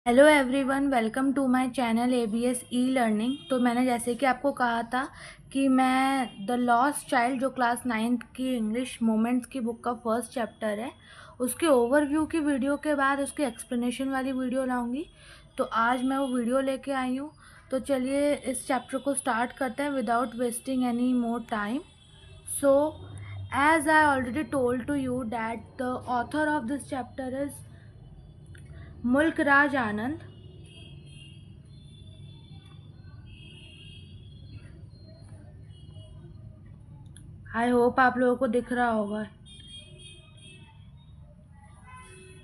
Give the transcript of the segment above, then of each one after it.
Hello everyone, welcome to my channel ABS E learning. तो मैंने जैसे कि आपको कहा था कि मैं द लॉस्ट चाइल्ड जो क्लास 9th की इंग्लिश मोमेंट्स की बुक का फर्स्ट चैप्टर है उसके ओवरव्यू की वीडियो के बाद उसकी एक्सप्लेनेशन वाली वीडियो लाऊंगी। तो आज मैं वो वीडियो लेके आई हूँ। तो चलिए इस चैप्टर को स्टार्ट करते हैं without wasting any more time. So as I already told to you that the author of this chapter is Mulk Raj Anand. I hope आप लोगों को दिख रहा होगा।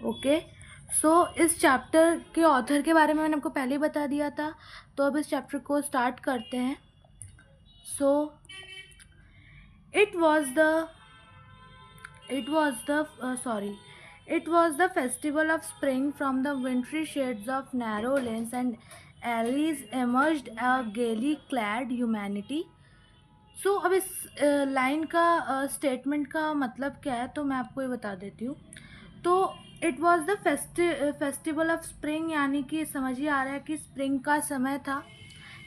ओके। सो इस चैप्टर के ऑथर के बारे में मैंने आपको पहले ही बता दिया था। तो अब इस चैप्टर को स्टार्ट करते हैं। So it was the it was the sorry it was the festival of spring. From the wintry shades of narrow lanes and alleys emerged a gaily clad humanity. सो अब इस लाइन का statement का मतलब क्या है तो मैं आपको ये बता देती हूँ। तो it was the festival of spring, यानी कि समझ ही आ रहा है कि स्प्रिंग का समय था।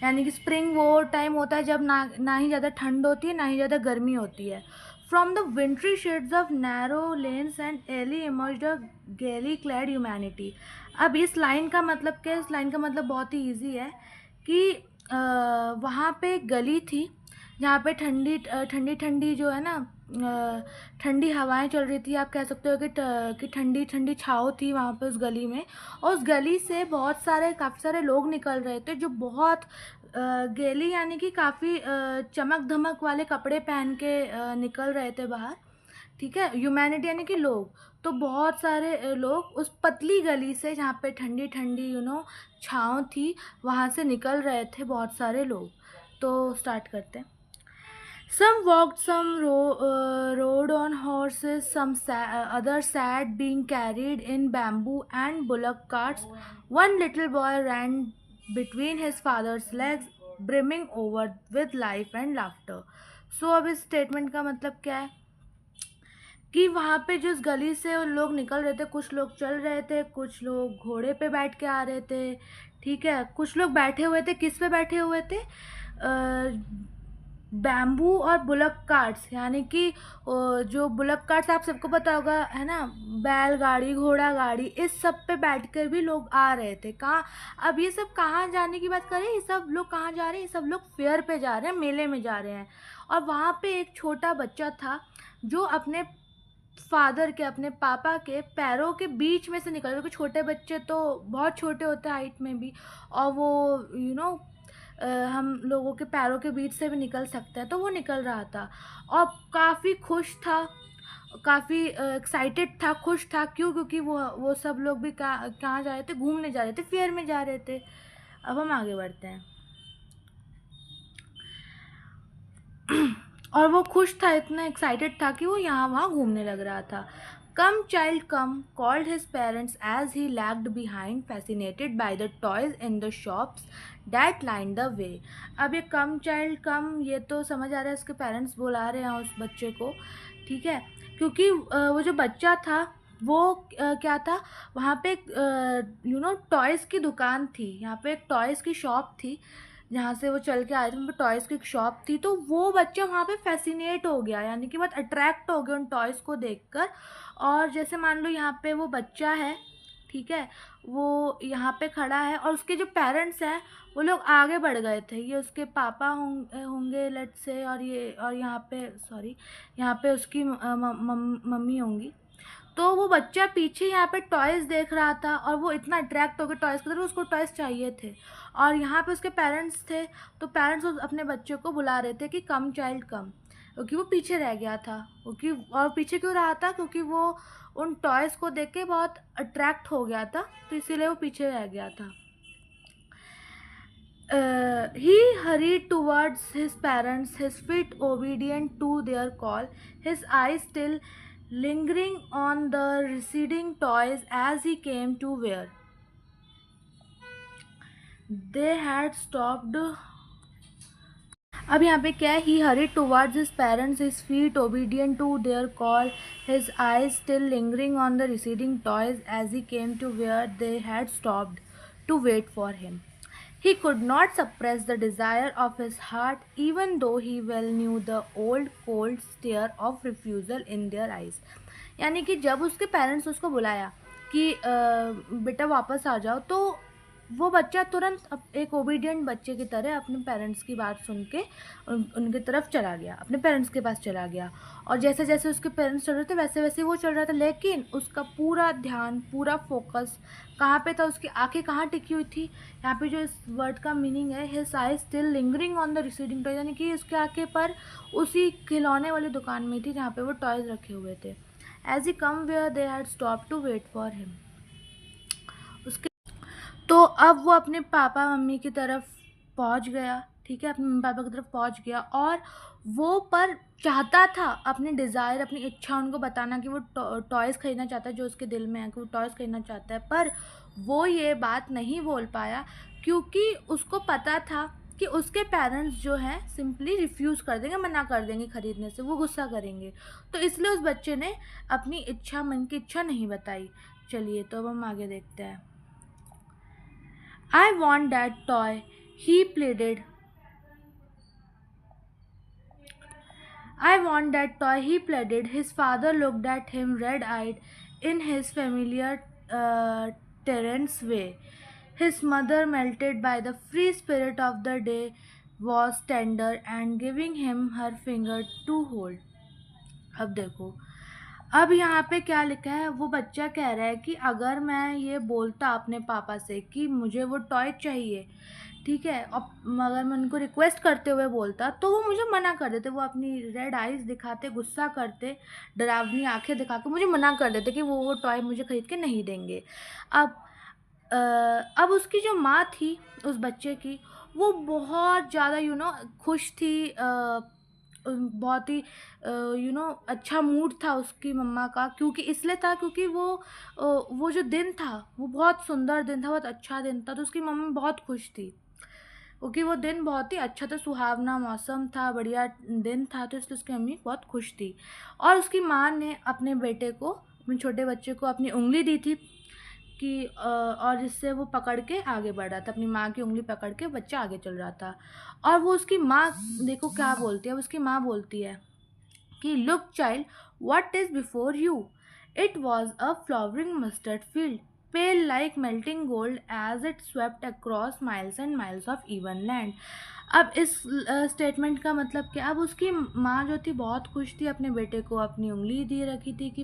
यानी कि स्प्रिंग वो टाइम होता है जब ना ही ज़्यादा ठंड होती है ना ही ज़्यादा गर्मी होती है। From the wintry shades of narrow lanes and alley emerged a gaily clad humanity. अब इस लाइन का मतलब क्या है? इस लाइन का मतलब बहुत ही ईजी है कि वहाँ पे एक गली थी जहाँ पे ठंडी ठंडी ठंडी जो है ना, ठंडी हवाएं चल रही थी। आप कह सकते हो कि ठंडी ठंडी छाँव थी वहाँ पे उस गली में। और उस गली से काफ़ी सारे लोग निकल रहे थे जो बहुत गेली, यानी कि काफ़ी चमक धमक वाले कपड़े पहन के निकल रहे थे बाहर। ठीक है, ह्यूमैनिटी यानी कि लोग। तो बहुत सारे लोग उस पतली गली से जहाँ पे ठंडी ठंडी छाँव थी वहाँ से निकल रहे थे बहुत सारे लोग। तो स्टार्ट करते हैं। Some walked, some rode on horses, others sat being carried in bamboo and bullock carts. One little boy ran between his father's legs, brimming over with life and laughter. So अब इस statement का मतलब क्या है कि वहाँ पे जिस गली से उन लोग निकल रहे थे, कुछ लोग चल रहे थे, कुछ लोग घोड़े पे बैठ के आ रहे थे। ठीक है, कुछ लोग बैठे हुए थे। किस पे बैठे हुए थे? बैम्बू और बुलक कार्ट्स, यानी कि जो बुलक कार्ट्स आप सबको पता होगा है ना, बैलगाड़ी घोड़ा गाड़ी, इस सब पे बैठकर भी लोग आ रहे थे। कहाँ? अब ये सब कहाँ जाने की बात करें, ये सब लोग कहाँ जा रहे हैं? ये सब लोग फेयर पे जा रहे हैं, मेले में जा रहे हैं। और वहाँ पे एक छोटा बच्चा था जो अपने फादर के, अपने पापा के पैरों के बीच में से निकल, क्योंकि छोटे बच्चे तो बहुत छोटे होते हैं हाइट में भी, और वो हम लोगों के पैरों के बीच से भी निकल सकता है। तो वो निकल रहा था और काफ़ी खुश था, काफ़ी एक्साइटेड था, खुश था। क्यों? क्योंकि वो सब लोग भी कहाँ जा रहे थे? घूमने जा रहे थे, फेयर में जा रहे थे। अब हम आगे बढ़ते हैं। और वो खुश था, इतना एक्साइटेड था कि वो यहाँ वहाँ घूमने लग रहा था। Come child come called his parents as he lagged behind, fascinated by the toys in the shops that line the way. अब ये कम चाइल्ड कम, ये तो समझ आ रहा है उसके पेरेंट्स बुला रहे हैं उस बच्चे को। ठीक है, क्योंकि वो जो बच्चा था वो क्या था, वहाँ पे एक टॉयज़ की दुकान थी। यहाँ पे एक टॉयज़ की शॉप थी जहाँ से वो चल के आए थे। वहाँ पे टॉयज़ की एक शॉप थी। तो वो बच्चा वहाँ पे फैसिनेट हो गया, यानी कि बहुत अट्रैक्ट हो गया उन टॉयज़ को देखकर। और जैसे मान लो यहाँ पे वो बच्चा है, ठीक है, वो यहाँ पे खड़ा है और उसके जो पेरेंट्स हैं वो लोग आगे बढ़ गए थे। ये उसके पापा होंगे लेट से, और यहाँ पे सॉरी, यहाँ पे उसकी मम्मी होंगी। तो वो बच्चा पीछे यहाँ पे टॉयज़ देख रहा था और वो इतना अट्रैक्ट हो गया टॉयज़ की तरफ, उसको टॉयज़ चाहिए थे। और यहाँ पे उसके पेरेंट्स थे, तो पेरेंट्स अपने बच्चे को बुला रहे थे कि कम चाइल्ड कम, क्योंकि वो पीछे रह गया था। क्योंकि और पीछे क्यों रहा था? क्योंकि वो उन टॉयज़ को देख के बहुत अट्रैक्ट हो गया था, तो इसीलिए वो पीछे रह गया था। He hurried towards his parents, his feet obedient to their call, his eyes still lingering on the receding toys as he came to where they had stopped. अब यहाँ पे क्या है? He hurried towards his parents, his feet obedient to their call, his eyes still lingering on the receding toys as he came to where they had stopped. to wait for him. He could not suppress the desire of his heart, even though he well knew the old cold stare of refusal in their eyes. यानी कि जब उसके parents उसको बुलाया कि बेटा वापस आ जाओ, तो वो बच्चा तुरंत एक ओबीडियंट बच्चे की तरह अपने पेरेंट्स की बात सुन के उनकी तरफ चला गया, अपने पेरेंट्स के पास चला गया। और जैसे जैसे उसके पेरेंट्स चल रहे थे वैसे वैसे वो चल रहा था, लेकिन उसका पूरा ध्यान, पूरा फोकस कहाँ पे था, उसकी आंखें कहाँ टिकी हुई थी। यहाँ पे जो इस वर्ड का मीनिंग है, his I still lingering on the receding toy, यानी कि उसकी आंखें पर उसी खिलौने वाली दुकान में थी जहाँ पे वो टॉयज रखे हुए थे। As he come where they had stop to wait for him. उसके तो अब वो अपने पापा मम्मी की तरफ पहुंच गया, ठीक है, अपने मम्मी पापा की तरफ पहुंच गया, और वो पर चाहता था अपनी डिज़ायर, अपनी इच्छा उनको बताना कि वो टॉयज़ ख़रीदना चाहता है, जो उसके दिल में है कि वो टॉयज़ ख़रीदना चाहता है। पर वो ये बात नहीं बोल पाया क्योंकि उसको पता था कि उसके पेरेंट्स जो हैं सिंपली रिफ्यूज़ कर देंगे, मना कर देंगे ख़रीदने से, वो गुस्सा करेंगे। तो इसलिए उस बच्चे ने अपनी इच्छा, मन की इच्छा नहीं बताई। चलिए तो अब हम आगे देखते हैं। I want that toy, he pleaded. I want that toy, he pleaded. His father looked at him red-eyed in his familiar Terence way. His mother, melted by the free spirit of the day, was tender and giving him her finger to hold. अब देखो, अब यहाँ पे क्या लिखा है, वो बच्चा कह रहा है कि अगर मैं ये बोलता अपने पापा से कि मुझे वो टॉय चाहिए, ठीक है, और अगर मैं उनको रिक्वेस्ट करते हुए बोलता तो वो मुझे मना कर देते, वो अपनी रेड आइज़ दिखाते, गुस्सा करते, डरावनी आंखें दिखा के मुझे मना कर देते कि वो टॉय मुझे ख़रीद के नहीं देंगे। अब उसकी जो माँ थी उस बच्चे की, वो बहुत ज़्यादा खुश थी, बहुत ही अच्छा मूड था उसकी मम्मा का, क्योंकि इसलिए था क्योंकि वो जो दिन था वो बहुत सुंदर दिन था, बहुत अच्छा दिन था, तो उसकी मम्मी बहुत खुश थी क्योंकि वो दिन बहुत ही अच्छा था, सुहावना मौसम था, बढ़िया दिन था, तो इसलिए उसकी मम्मी बहुत खुश थी। और उसकी माँ ने अपने बेटे को, अपने छोटे बच्चे को अपनी उंगली दी थी कि और जिससे वो पकड़ के आगे बढ़ रहा था, अपनी माँ की उंगली पकड़ के बच्चा आगे चल रहा था। और वो उसकी माँ, देखो क्या बोलती है, उसकी माँ बोलती है कि look child, what is before you? It was a flowering mustard field, pale like melting gold as it swept across miles and miles of even land. अब इस स्टेटमेंट का मतलब क्या, अब उसकी माँ जो थी बहुत खुश थी, अपने बेटे को अपनी उंगली दे रखी थी कि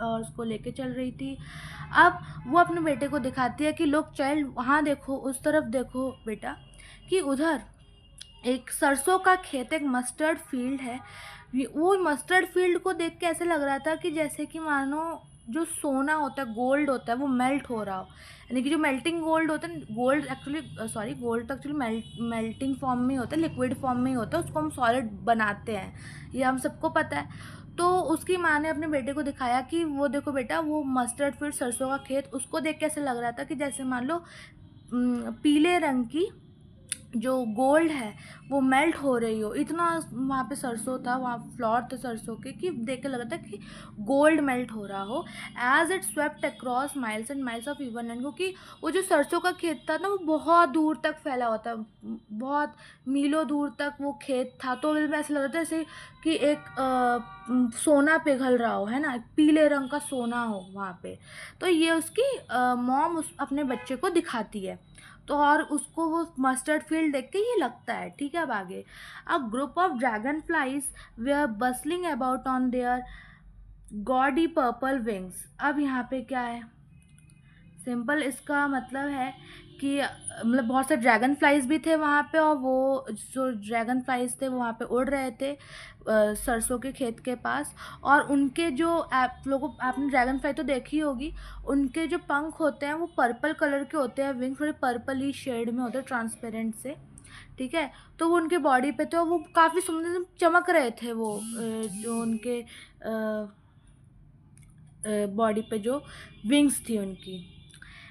और उसको लेके चल रही थी। अब वो अपने बेटे को दिखाती है कि लुक चाइल्ड, वहाँ देखो, उस तरफ देखो बेटा, कि उधर एक सरसों का खेत, एक मस्टर्ड फील्ड है। वो मस्टर्ड फील्ड को देख के ऐसे लग रहा था कि जैसे कि मानो जो सोना होता है, गोल्ड होता है, वो मेल्ट हो रहा हो, यानी कि जो मेल्टिंग गोल्ड होता है, गोल्ड तो एक्चुअली मेल्टिंग फॉर्म में होता है, लिक्विड फॉर्म में ही होता है, उसको हम सॉलिड बनाते हैं, ये हम सबको पता है। तो उसकी माँ ने अपने बेटे को दिखाया कि वो देखो बेटा, वो मस्टर्ड फील्ड, सरसों का खेत, उसको देख के ऐसे लग रहा था कि जैसे मान लो पीले रंग की जो गोल्ड है वो मेल्ट हो रही हो, इतना वहाँ पे सरसों था, वहाँ फ्लोर थे सरसों के, कि देख के लगा था कि गोल्ड मेल्ट हो रहा हो। As it swept across miles and miles of even land, क्योंकि वो जो सरसों का खेत था ना, वो बहुत दूर तक फैला हुआ था, बहुत मीलों दूर तक वो खेत था। तो में ऐसा लग रहा था जैसे कि एक सोना पिघल रहा हो, है ना, पीले रंग का सोना हो वहाँ पे। तो ये उसकी मॉम अपने बच्चे को दिखाती है, तो और उसको वो मस्टर्ड फील्ड देख के ये लगता है, ठीक है। अब आगे, a group of dragonflies were bustling about on their gaudy purple wings. अब यहाँ पे क्या है, सिंपल इसका मतलब है कि मतलब बहुत से ड्रैगन फ्लाइज भी थे वहाँ पे, और वो जो ड्रैगन फ्लाइज थे वो वहाँ पे उड़ रहे थे सरसों के खेत के पास। और उनके जो आपने ड्रैगन फ्लाई तो देखी होगी, उनके जो पंख होते हैं वो पर्पल कलर के होते हैं, विंग थोड़े पर्पली शेड में होते हैं, ट्रांसपेरेंट से, ठीक है। तो वो उनके बॉडी पे थे और वो काफ़ी सुंदर चमक रहे थे, वो जो उनके बॉडी पे जो विंग्स थी उनकी,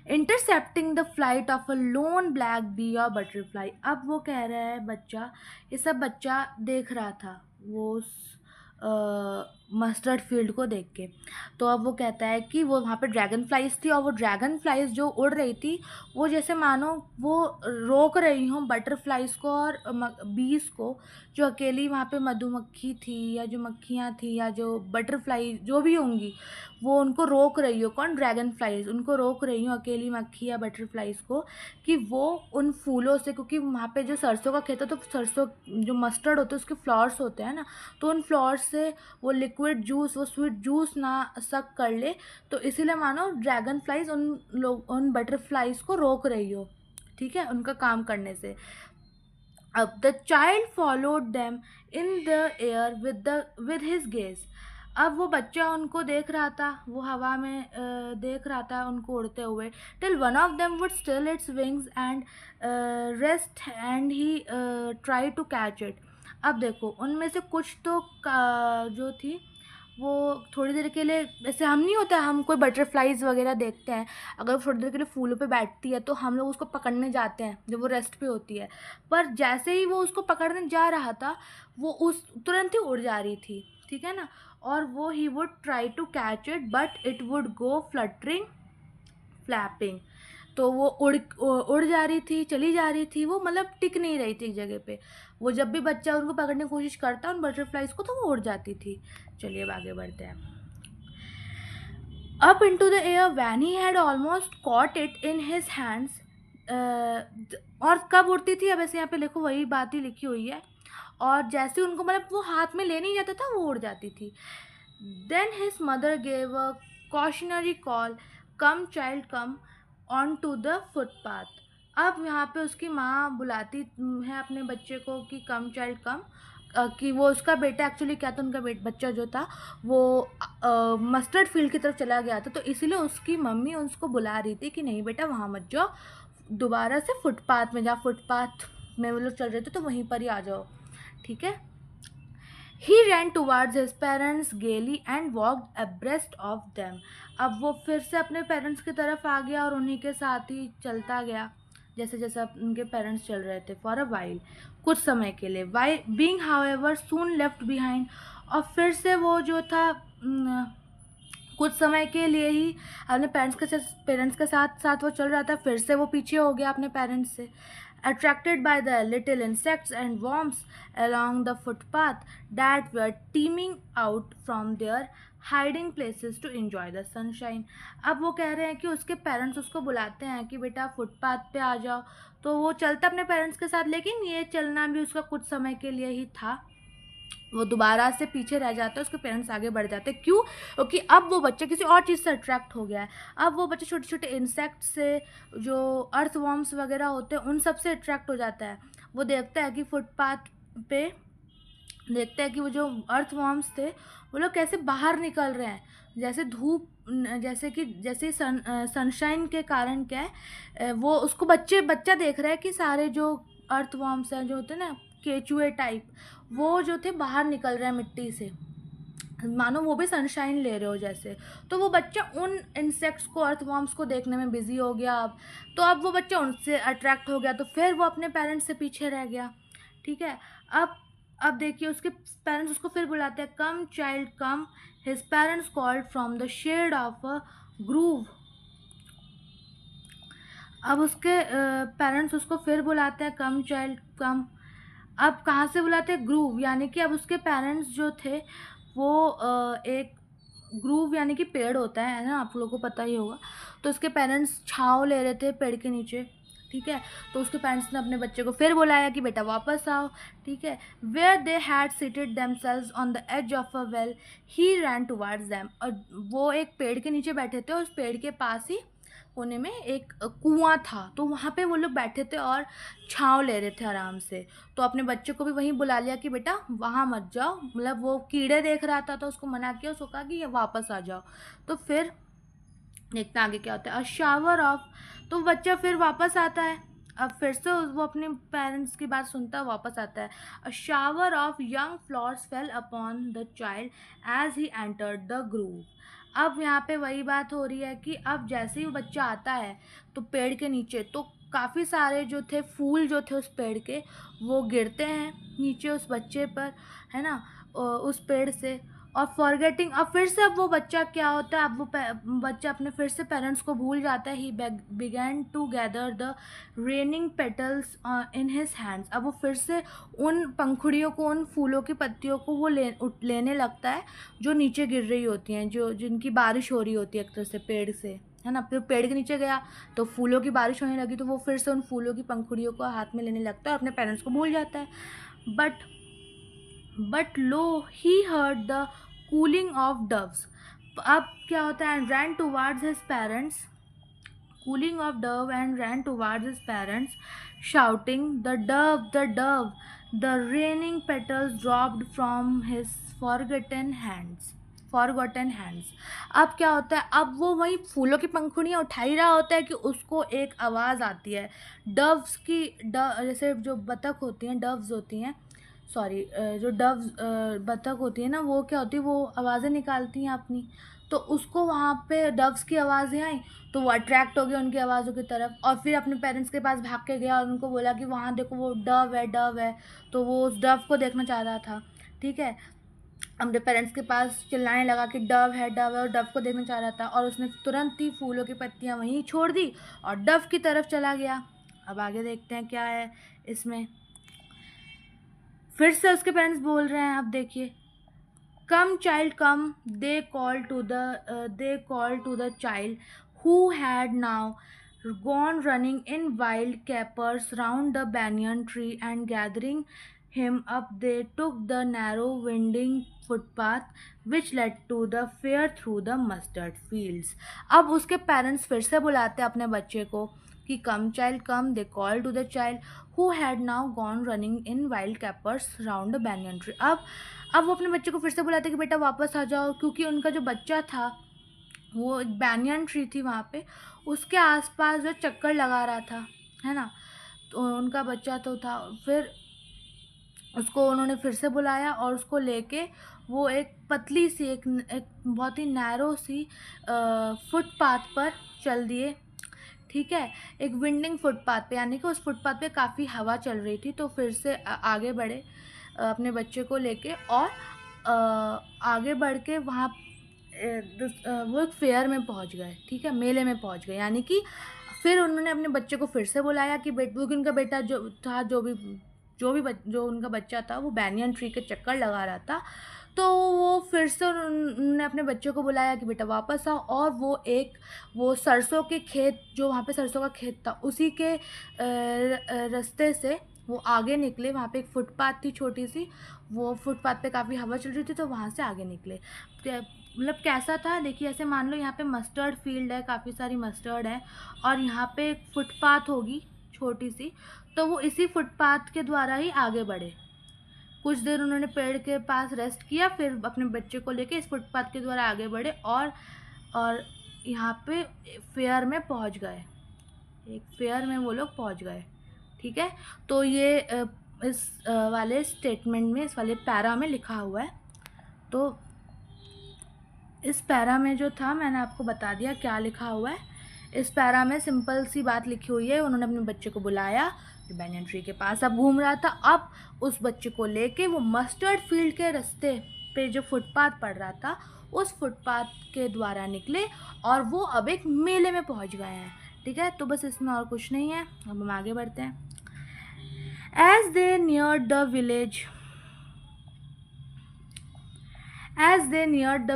intercepting the flight of a lone black bee और बटरफ्लाई। अब वो कह रहा है बच्चा, ये सब बच्चा देख रहा था, वो मस्टर्ड फील्ड को देख के। तो अब वो कहता है कि वो वहाँ पे ड्रैगन फ्लाइज थी और वो ड्रैगन फ्लाइज जो उड़ रही थी वो जैसे मानो वो रोक रही हों बटरफ्लाइज को और बीज को, जो अकेली वहाँ पे मधुमक्खी थी या जो मक्खियाँ थी या जो बटरफ्लाई जो भी होंगी, वो उनको रोक रही हो। कौन? ड्रैगन फ्लाइज उनको रोक रही हो, अकेली मक्खी या बटरफ्लाइज को, कि वो उन फूलों से, क्योंकि वहाँ पे जो सरसों का खेत है तो सरसों जो मस्टर्ड होते हैं उसके फ्लावर्स होते हैं ना, तो उन फ्लावर्स से वो लिक्विड जूस, वो स्वीट जूस ना सक कर ले, तो इसीलिए मानो ड्रैगन फ्लाइज उन बटरफ्लाइज को रोक रही हो, ठीक है, उनका काम करने से। अब the child followed them in the air with his gaze. अब वो बच्चा उनको देख रहा था, वो हवा में देख रहा था उनको उड़ते हुए, till one of them would still its wings and rest and he try to catch it. अब देखो उनमें से कुछ तो जो थी वो थोड़ी देर के लिए, जैसे हम नहीं होता, हम कोई बटरफ्लाइज वगैरह देखते हैं, अगर वो थोड़ी देर के लिए फूलों पे बैठती है तो हम लोग उसको पकड़ने जाते हैं जब वो रेस्ट पे होती है, पर जैसे ही वो उसको पकड़ने जा रहा था वो उस तुरंत ही उड़ जा रही थी, ठीक है ना, और वो he would try to catch it but it would go fluttering flapping. तो वो उड़ जा रही थी, चली जा रही थी, वो मतलब टिक नहीं रही थी एक जगह पे। वो जब भी बच्चा उनको पकड़ने की कोशिश करता उन बटरफ्लाइज को तो वो उड़ जाती थी। चलिए अब आगे बढ़ते हैं। Up into the air when he had almost caught it in his hands। और कब उड़ती थी, अब ऐसे यहाँ पे लिखो वही बात ही लिखी हुई है, और जैसे उनको मतलब वो हाथ में ले नहीं जाता था वो उड़ जाती थी। Then his mother gave a cautionary call, come child come on to the footpath। अब यहाँ पे उसकी माँ बुलाती है अपने बच्चे को कि कम चाइल्ड कम, कि वो उसका बेटा एक्चुअली क्या था, उनका बच्चा जो था वो मस्टर्ड फील्ड की तरफ चला गया था, तो इसीलिए उसकी मम्मी उसको बुला रही थी कि नहीं बेटा वहाँ मत जाओ, दोबारा से फुटपाथ में, जहाँ फुटपाथ में वो लोग चल रहे थे तो वहीं पर ही आ जाओ, ठीक है। He ran towards his parents gaily and walked abreast of them। अब वो फिर से अपने पेरेंट्स की तरफ आ गया और उन्हीं के साथ ही चलता गया जैसे जैसे उनके पेरेंट्स चल रहे थे। फॉर अ वाइल, कुछ समय के लिए। वाई बींग हाउएवर सून लेफ्ट बिहाइंड, और फिर से वो जो था कुछ समय के लिए ही अपने पेरेंट्स के साथ साथ वो चल रहा था, फिर से वो पीछे हो गया अपने पेरेंट्स से। Attracted by the little insects and worms along the footpath that were teeming out from their hiding places to enjoy the sunshine। अब वो कह रहे हैं कि उसके पेरेंट्स उसको बुलाते हैं कि बेटा फुटपाथ पे आ जाओ, तो वो चलता अपने पेरेंट्स के साथ, लेकिन ये चलना भी उसका कुछ समय के लिए ही था, वो दोबारा से पीछे रह जाता है, उसके पेरेंट्स आगे बढ़ जाते हैं। क्यों? क्योंकि अब वो बच्चा किसी और चीज़ से अट्रैक्ट हो गया है। अब वो बच्चा छोटे छोटे इंसेक्ट से, जो अर्थवॉर्म्स वगैरह होते हैं उन सब से अट्रैक्ट हो जाता है। वो देखता है कि फुटपाथ पे देखता है कि वो जो अर्थवॉर्म्स थे वो लोग कैसे बाहर निकल रहे हैं, जैसे धूप, जैसे सनशाइन के कारण क्या है, वो उसको बच्चा देख रहा है कि सारे जो अर्थवॉर्म्स हैं जो होते हैं ना केचुए टाइप, वो जो थे बाहर निकल रहे हैं मिट्टी से, मानो वो भी सनशाइन ले रहे हो जैसे। तो वो बच्चा उन इंसेक्ट्स को, अर्थवॉर्म्स को देखने में बिजी हो गया। अब तो अब वो बच्चा उनसे अट्रैक्ट हो गया, तो फिर वो अपने पेरेंट्स से पीछे रह गया, ठीक है। अब देखिए उसके पेरेंट्स उसको फिर बुलाते हैं, come child come. His parents called from the shade of a grove. अब उसके पेरेंट्स उसको फिर बुलाते हैं, कम चाइल्ड कम। अब कहाँ से बुलाते हैं? ग्रूव, यानी कि अब उसके पेरेंट्स जो थे वो एक ग्रूव यानी कि पेड़ होता है ना, आप लोगों को पता ही होगा। तो उसके पेरेंट्स छाँव ले रहे थे पेड़ के नीचे, ठीक है। तो उसके पेरेंट्स ने अपने बच्चे को फिर बुलाया कि बेटा वापस आओ, ठीक है। Where they had seated themselves on the edge of a well he ran towards them. और वो एक पेड़ के नीचे बैठे थे, उस पेड़ के पास ही कोने में एक कुआं था, तो वहाँ पे वो लोग बैठे थे और छाँव ले रहे थे आराम से। तो अपने बच्चे को भी वहीं बुला लिया कि बेटा वहाँ मत जाओ, मतलब वो कीड़े देख रहा था तो उसको मना किया, उसको कहा कि ये वापस आ जाओ। तो फिर देखते हैं आगे क्या होता है। अ शावर ऑफ, तो बच्चा फिर वापस आता है, अब फिर से वो अपने पेरेंट्स की बात सुनता है, वापस आता है। A shower of young flowers fell upon the child as he entered the grove. अब यहाँ पे वही बात हो रही है कि अब जैसे ही वो बच्चा आता है तो पेड़ के नीचे, तो काफ़ी सारे जो थे फूल जो थे उस पेड़ के वो गिरते हैं नीचे उस बच्चे पर, है ना, उस पेड़ से। और फॉरगेटिंग, अब फिर से अब वो बच्चा क्या होता है, अब वो बच्चा अपने फिर से पेरेंट्स को भूल जाता है। He began to gather the raining petals in his hands. अब वो फिर से उन पंखुड़ियों को, उन फूलों की पत्तियों को वो लेने लगता है जो नीचे गिर रही होती हैं, जो जिनकी बारिश हो रही होती है एक तरह से पेड़ से, है ना। फिर पेड़ के नीचे गया तो फूलों की बारिश होने लगी, तो वो फिर से उन फूलों की पंखुड़ियों को हाथ में लेने लगता है और अपने पेरेंट्स को भूल जाता है। But low he heard the cooling of doves. अब क्या होता है, and ran towards his parents, cooling of dove, and ran towards his parents, shouting, the dove, the raining petals dropped from his forgotten hands. अब क्या होता है, अब वो वही फूलों की पंखुड़ियाँ उठा ही रहा होता है कि उसको एक आवाज़ आती है डव्स की। जैसे जो बतख होती हैं, डव्स होती हैं, सॉरी, जो डव्स बतख होती है ना, वो क्या होती है, वो आवाज़ें निकालती हैं अपनी। तो उसको वहाँ पे डव्स की आवाज़ें आई तो वो अट्रैक्ट हो गया उनकी आवाज़ों की तरफ, और फिर अपने पेरेंट्स के पास भाग के गया और उनको बोला कि वहाँ देखो वो डव है, डव है। तो वो उस डव को देखना चाह रहा था, ठीक है। अपने पेरेंट्स के पास चिल्लाने लगा कि डव है, डव है, और डव को देखना चाह रहा था, और उसने तुरंत ही फूलों की पत्तियाँ वहीं छोड़ दी और डव की तरफ चला गया। अब आगे देखते हैं क्या है इसमें। फिर से उसके पेरेंट्स बोल रहे हैं, अब देखिए, come child come, they called to the child who had now gone running in wild capers round the banyan tree, and gathering him up they took the narrow winding footpath which led to the fair through the mustard fields. अब उसके parents फिर से बुलाते हैं अपने बच्चे को कि come child come, they call to the child who had now gone running in wild capers round the banyan tree. अब वो अपने बच्चे को फिर से बुलाते कि बेटा वापस आ जाओ, क्योंकि उनका जो बच्चा था वो एक बैनियन ट्री थी वहाँ पे, उसके आसपास जो चक्कर लगा रहा था, है ना। तो उनका बच्चा तो था, फिर उसको उन्होंने फिर से बुलाया और उसको लेके वो एक पतली सी एक बहुत ही नैरो सी फुटपाथ पर चल दिए, ठीक है। एक विंडिंग फुटपाथ पे, यानी कि उस फुटपाथ पे काफ़ी हवा चल रही थी, तो फिर से आगे बढ़े अपने बच्चे को लेके, और आगे बढ़ के वहाँ वो एक फेयर में पहुँच गए, ठीक है, मेले में पहुँच गए। यानी कि फिर उन्होंने अपने बच्चे को फिर से बुलाया कि क्योंकि उनका बेटा जो था, जो उनका बच्चा था वो बैनियन ट्री के चक्कर लगा रहा था, तो वो फिर से उन्होंने अपने बच्चों को बुलाया कि बेटा वापस आओ, और वो सरसों के खेत, जो वहाँ पे सरसों का खेत था, उसी के रास्ते से वो आगे निकले। वहाँ पे एक फुटपाथ थी छोटी सी, वो फुटपाथ पे काफ़ी हवा चल रही थी, तो वहाँ से आगे निकले। मतलब कैसा था, देखिए, ऐसे मान लो यहाँ पे मस्टर्ड फील्ड है, काफ़ी सारी मस्टर्ड है, और यहाँ पे एक फुटपाथ होगी छोटी सी, तो वो इसी फुटपाथ के द्वारा ही आगे बढ़े। कुछ देर उन्होंने पेड़ के पास रेस्ट किया, फिर अपने बच्चे को लेके इस फुटपाथ के द्वारा आगे बढ़े, और यहाँ पे फेयर में पहुँच गए, एक फेयर में वो लोग पहुँच गए, ठीक है। तो ये इस वाले स्टेटमेंट में, इस वाले पैरा में लिखा हुआ है। तो इस पैरा में जो था, मैंने आपको बता दिया क्या लिखा हुआ है। इस पैरा में सिंपल सी बात लिखी हुई है, उन्होंने अपने बच्चे को बुलाया, जो बैनियन ट्री के पास अब घूम रहा था, अब उस बच्चे को लेके वो मस्टर्ड फील्ड के रास्ते पे जो फुटपाथ पड़ रहा था, उस फुटपाथ के द्वारा निकले, और वो अब एक मेले में पहुंच गए हैं, ठीक है। तो बस इसमें और कुछ नहीं है, अब हम आगे बढ़ते हैं। As they neared the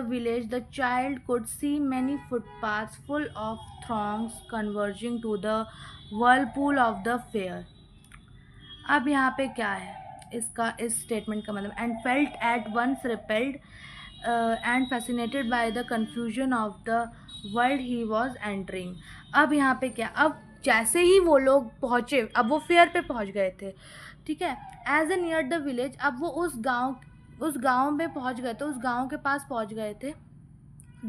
village, the child could see many footpaths full of throngs converging to the whirlpool of the fair. अब यहाँ पे क्या है इसका, इस स्टेटमेंट का मतलब, and felt at once repelled and fascinated by the confusion of the world he was entering. अब यहाँ पे क्या, अब जैसे ही वो लोग पहुँचे, अब वो फेयर पे पहुँच गए थे, ठीक है। As a near the village, अब वो उस गांव में पहुँच गए थे, उस गांव के पास पहुँच गए थे।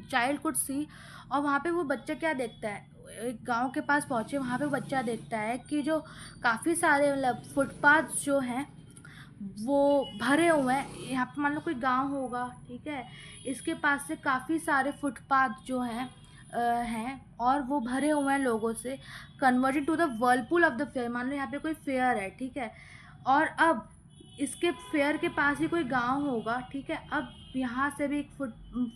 चाइल्ड कुड सी, और वहाँ पे वो बच्चा क्या देखता है, एक गांव के पास पहुँचे, वहाँ पे बच्चा देखता है कि जो काफ़ी सारे मतलब फुटपाथ जो हैं वो भरे हुए हैं। यहाँ पे मान लो कोई गांव होगा, ठीक है, इसके पास से काफ़ी सारे फुटपाथ जो हैं और वो भरे हुए हैं लोगों से। Converted to the whirlpool of the fair, मान लो यहाँ पे कोई फेयर है, ठीक है, और अब इसके फेयर के पास ही कोई गांव होगा, ठीक है। अब यहाँ से भी एक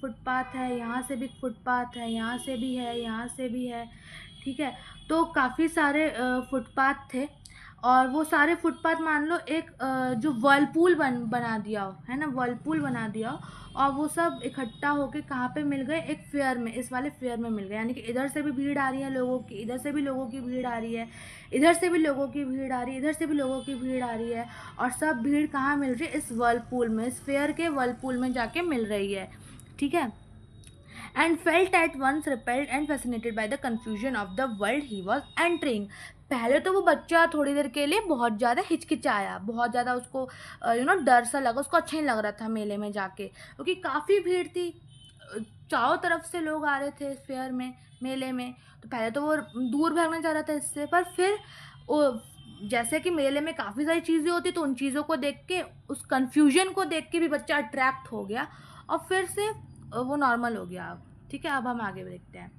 फुटपाथ है, यहाँ से भी एक फुटपाथ है, यहाँ से भी है, यहाँ से भी है, ठीक है। तो काफ़ी सारे फुटपाथ थे, और वो सारे फुटपाथ मान लो एक जो वर्लपूल बना दिया हो, है ना, वर्लपूल बना दिया हो, और वो सब इकट्ठा होके कहाँ पे मिल गए, एक फेयर में, इस वाले फेयर में मिल गए। यानी कि इधर से भी भीड़ आ रही है लोगों की, इधर से भी लोगों की भीड़ आ रही है, इधर से भी लोगों की भीड़ आ रही है, इधर से भी लोगों की भीड़ आ रही है, और सब भीड़ कहाँ मिल रही है, इस वर्लपूल में, इस फेयर के वर्लपूल में जाके मिल रही है, ठीक है। And felt at once repelled and fascinated by the confusion of the world he was entering. पहले तो वो बच्चा थोड़ी देर के लिए बहुत ज़्यादा हिचकिचाया, बहुत ज़्यादा उसको डर सा लगा, उसको अच्छा नहीं लग रहा था मेले में जाके, क्योंकि काफ़ी भीड़ थी, चारों तरफ से लोग आ रहे थे इस फेयर में, मेले में। तो पहले तो वो दूर भागना चाह रहा था इससे, पर फिर जैसे कि मेले में काफ़ी सारी चीज़ें होती, तो उन चीज़ों को देख के, उस कन्फ्यूजन को देख के भी बच्चा अट्रैक्ट हो गया, और फिर से वो नॉर्मल हो गया अब, ठीक है। अब हम आगे देखते हैं।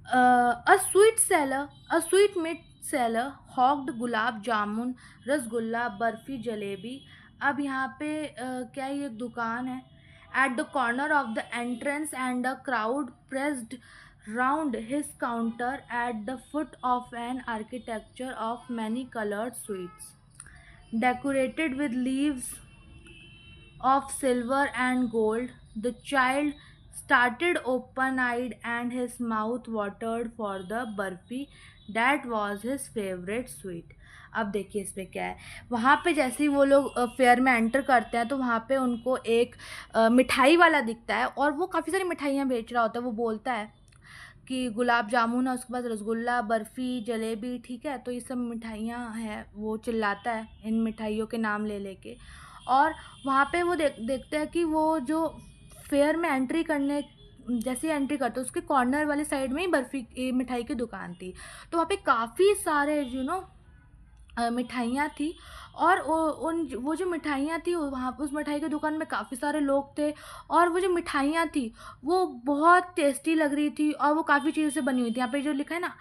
A sweet meet seller हॉक्ड gulab jamun, rasgulla, barfi, jalebi. अब यहाँ पे क्या ये एक दुकान है। At the corner of the entrance and a crowd pressed round his counter at the foot of an architecture of many colored sweets, decorated with leaves of silver and gold. The child started open-eyed and his mouth watered for the barfi that was his favorite sweet. अब देखिए इसमें क्या है। वहाँ पे जैसे ही वो लोग फेयर में एंटर करते हैं, तो वहाँ पे उनको एक मिठाई वाला दिखता है, और वो काफ़ी सारी मिठाइयाँ बेच रहा होता है। वो बोलता है कि गुलाब जामुन है, उसके बाद रसगुल्ला, बर्फ़ी, जलेबी, ठीक है। तो ये सब मिठाइयाँ हैं, वो चिल्लाता है इन मिठाइयों के नाम ले लेके, और वहाँ पे वो देखते हैं कि वो जो फेयर में एंट्री करने, जैसे ही एंट्री करते उसके कॉर्नर वाले साइड में ही बर्फ़ी मिठाई की दुकान थी। तो वहाँ पे काफ़ी सारे मिठाइयाँ थी, और वो जो मिठाइयाँ थी, वहाँ उस मिठाई की दुकान में काफ़ी सारे लोग थे, और वो जो मिठाइयाँ थी वो बहुत टेस्टी लग रही थी, और वो काफ़ी चीज़ों से बनी हुई थी। यहाँ पे जो लिखा है ना,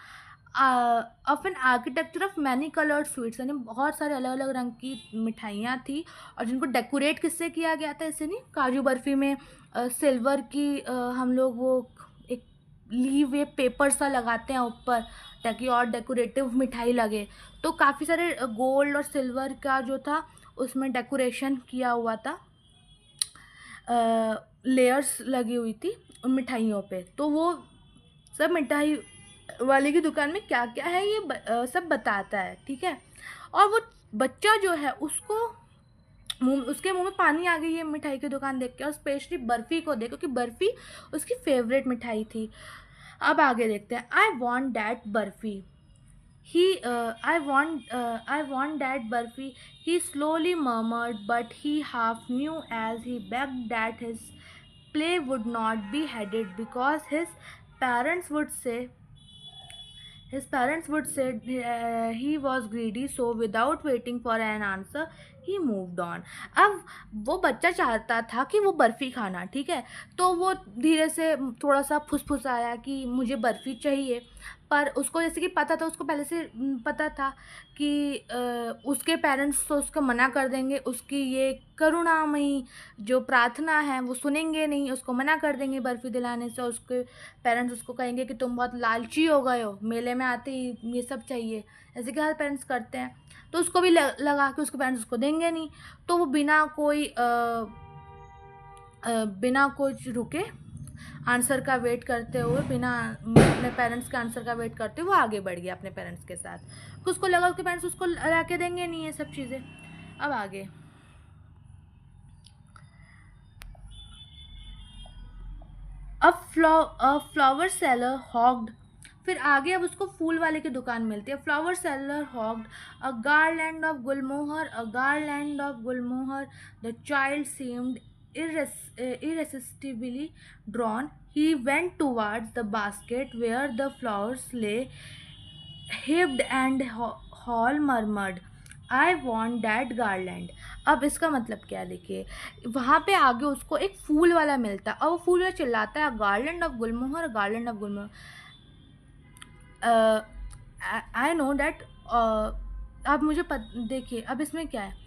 of an architecture of many coloured sweets, यानी बहुत सारे अलग अलग रंग की मिठाइयाँ थी, और जिनको डेकोरेट किससे किया गया था, इससे नहीं, काजू बर्फ़ी में सिल्वर की हम लोग वो एक लीव या पेपर सा लगाते हैं ऊपर, ताकि और डेकोरेटिव मिठाई लगे। तो काफ़ी सारे गोल्ड और सिल्वर का जो था उसमें डेकोरेशन किया हुआ था, लेयर्स लगी हुई थी उन मिठाइयों पे। तो वो सब मिठाई वाले की दुकान में क्या क्या है ये सब बताता है, ठीक है। और वो बच्चा जो है उसके मुंह में पानी आ गई है मिठाई की दुकान देख के, और स्पेशली बर्फ़ी को देख, क्योंकि बर्फ़ी उसकी फेवरेट मिठाई थी। अब आगे देखते हैं। I want that barfi, I want that Burfi, he slowly murmured, but he half knew as he begged that his play would not be headed, because parents would say he was greedy. So without waiting for an answer, he moved on. अब वो बच्चा चाहता था कि वो बर्फ़ी खाना, ठीक है। तो वो धीरे से थोड़ा सा फुसफुसाया कि मुझे बर्फ़ी चाहिए, पर उसको जैसे कि पता था, उसको पहले से पता था कि उसके पेरेंट्स तो उसको मना कर देंगे, उसकी ये करुणामयी जो प्रार्थना है वो सुनेंगे नहीं, उसको मना कर देंगे बर्फ़ी दिलाने से। उसके पेरेंट्स उसको कहेंगे कि तुम बहुत लालची हो गए हो, मेले में आते ही ये सब चाहिए, ऐसे कि हर पेरेंट्स करते हैं। तो उसको भी लगा कि उसके पेरेंट्स उसको देंगे नहीं, तो वो बिना कुछ रुके, आंसर का वेट करते हुए, बिना अपने पेरेंट्स के आंसर का वेट करते हुए वो आगे बढ़ गया अपने पेरेंट्स के साथ, क्योंकि उसको लगा उसके पेरेंट्स उसको ला के देंगे नहीं ये सब चीज़ें। अब आगे, अ फ्लावर सेलर हॉग्ड, फिर आगे अब उसको फूल वाले की दुकान मिलती है। Flower seller hawked a garland of gulmohar, the child seemed irresistibly drawn. He went towards the basket where the flowers lay heaped, and Hall murmured, I want that garland. अब इसका मतलब क्या है, देखिए वहाँ पे आगे उसको एक फूल वाला मिलता है, और वो फूल वाला चिल्लाता है, garland of Gulmohar. I know that अब मुझे देखिए अब इसमें क्या है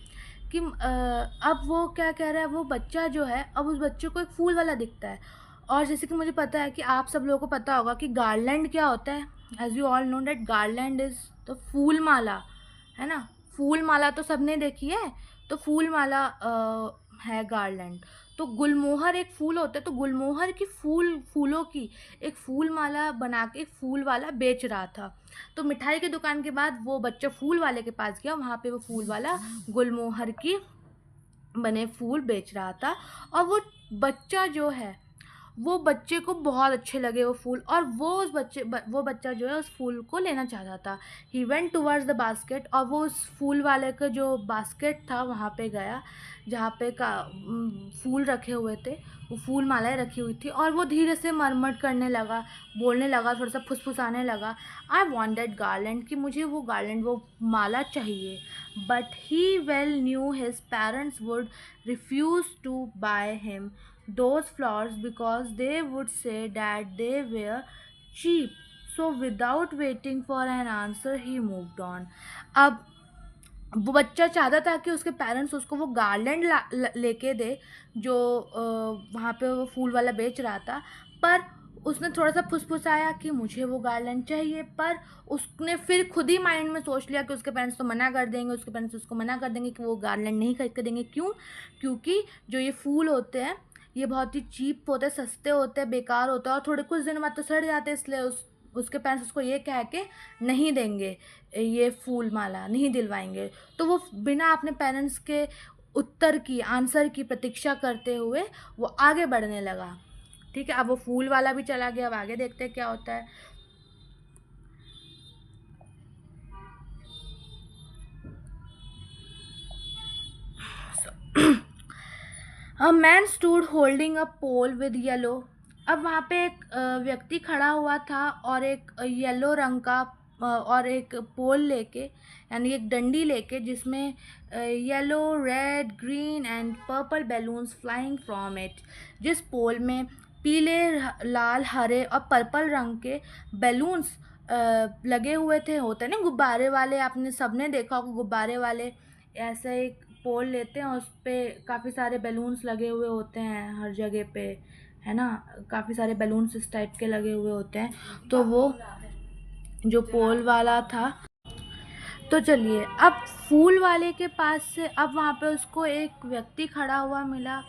कि अब वो क्या कह रहा है, वो बच्चा जो है अब उस बच्चे को एक फूल वाला दिखता है। और जैसे कि मुझे पता है कि आप सब लोगों को पता होगा कि गार्लैंड क्या होता है। As you all know that garland is the phool mala, है ना। फूल माला तो सबने देखी है, तो फूल माला है गार्लैंड। तो गुलमोहर एक फूल होता है, तो गुलमोहर की फूलों की एक फूल माला बना के एक फूल वाला बेच रहा था। तो मिठाई की दुकान के बाद वो बच्चा फूल वाले के पास गया, वहाँ पे वो फूल वाला गुलमोहर की बने फूल बेच रहा था। और वो बच्चा जो है, वो बच्चे को बहुत अच्छे लगे वो फूल, और वो बच्चा जो है उस फूल को लेना चाहता था। He went towards the basket, और वो उस फूल वाले का जो बास्केट था वहाँ पे गया, जहाँ पे फूल रखे हुए थे, वो फूल मालाएं रखी हुई थी। और वो धीरे से मरमट करने लगा, बोलने लगा, थोड़ा सा फुसफुसाने लगा, आई वॉन्ट दैट गार्लैंड, कि मुझे वो गार्लैंड, वो माला चाहिए। But he well knew his parents would refuse to buy him those flowers because they would say that they were cheap. So without waiting for an answer he moved on. अब वो बच्चा चाहता था कि उसके पेरेंट्स उसको वो garland लेके दे जो वहाँ पे वो फूल वाला बेच रहा था। पर उसने थोड़ा सा फुसफुसाया कि मुझे वो गार्लैंड चाहिए, पर उसने फिर खुद ही माइंड में सोच लिया कि उसके पेरेंट्स तो मना कर देंगे, उसके पेरेंट्स उसको मना कर देंगे कि वो गार्लैंड नहीं खरीद कर देंगे। क्यों? क्योंकि जो ये फूल होते हैं ये बहुत ही चीप होते हैं, सस्ते होते हैं, बेकार होते हैं, और थोड़े कुछ दिन बाद तो सड़ जाते हैं, इसलिए उसके पेरेंट्स उसको ये कह के नहीं देंगे, ये फूल माला नहीं दिलवाएंगे। तो वो बिना अपने पेरेंट्स के उत्तर की, आंसर की प्रतीक्षा करते हुए वो आगे बढ़ने लगा। ठीक है, अब वो फूल वाला भी चला गया, अब आगे देखते हैं क्या होता है। A man stood holding a pole with yellow. अब वहाँ पे एक व्यक्ति खड़ा हुआ था और एक येलो रंग का और एक पोल लेके, यानी एक डंडी लेके, जिसमें yellow, red, green and purple balloons flying from it. जिस पोल में पीले, लाल, हरे और पर्पल रंग के बैलून्स लगे हुए थे। होते हैं ना गुब्बारे वाले, आपने सबने देखा होगा गुब्बारे वाले। ऐसा एक पोल लेते हैं, उस पर काफ़ी सारे बैलून्स लगे हुए होते हैं हर जगह पे, है ना। काफ़ी सारे बैलून्स इस टाइप के लगे हुए होते हैं। तो वो जो पोल वाला था, तो चलिए अब फूल वाले के पास से अब वहाँ पे उसको एक व्यक्ति खड़ा हुआ मिला।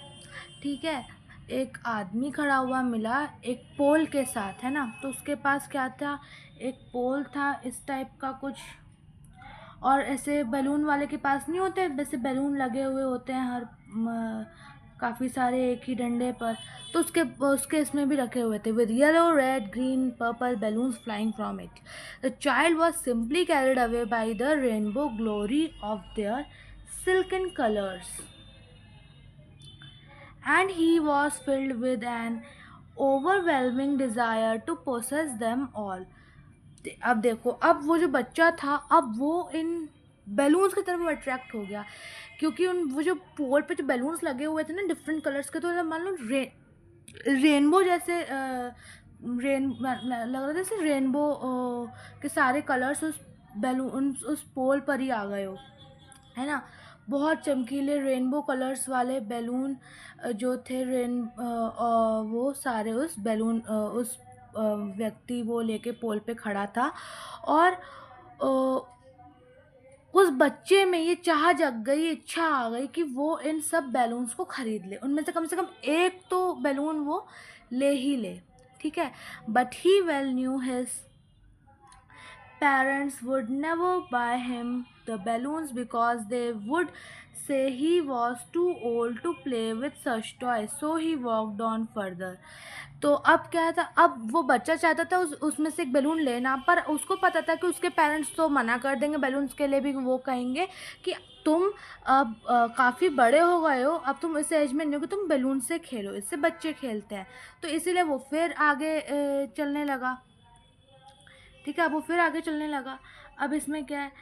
ठीक है, एक आदमी खड़ा हुआ मिला एक पोल के साथ, है ना। तो उसके पास क्या था, एक पोल था इस टाइप का कुछ, और ऐसे बैलून वाले के पास नहीं होते, वैसे बैलून लगे हुए होते हैं हर काफ़ी सारे एक ही डंडे पर। तो उसके इसमें भी रखे हुए थे, with yellow, red, green, purple balloons flying from it. The child was simply carried away by the rainbow glory of their silken colors, and he was filled with an overwhelming desire to possess them all. अब देखो, अब वो जो बच्चा था, अब वो इन balloons की तरफ अट्रैक्ट हो गया, क्योंकि वो जो पोल पे जो बैलून्स लगे हुए थे ना डिफरेंट कलर्स के, तो मान लो रेनबो जैसे लग रहा था जैसे रेनबो के सारे कलर्स उस पोल पर ही आ गए हो, है ना। बहुत चमकीले रेनबो कलर्स वाले बैलून जो थे वो सारे उस बैलून उस व्यक्ति वो लेके पोल पे खड़ा था। और उस बच्चे में ये चाह जग गई, इच्छा आ गई कि वो इन सब बैलून्स को खरीद ले, उनमें से कम एक तो बैलून वो ले ही ले। ठीक है, but he well knew his parents would never buy him the balloons because they would say he was too old to play with such toys, so he walked on further. तो अब क्या था, अब वो बच्चा चाहता था उसमें से एक बैलून लेना, पर उसको पता था कि उसके पेरेंट्स तो मना कर देंगे बैलून्स के लिए भी। वो कहेंगे कि तुम अब काफ़ी बड़े हो गए हो, अब तुम इस एज में नहीं हो कि तुम बैलून से खेलो, इससे बच्चे खेलते हैं। तो इसीलिए वो फिर आगे चलने लगा। ठीक है, अब वो फिर आगे चलने लगा। अब इसमें क्या है,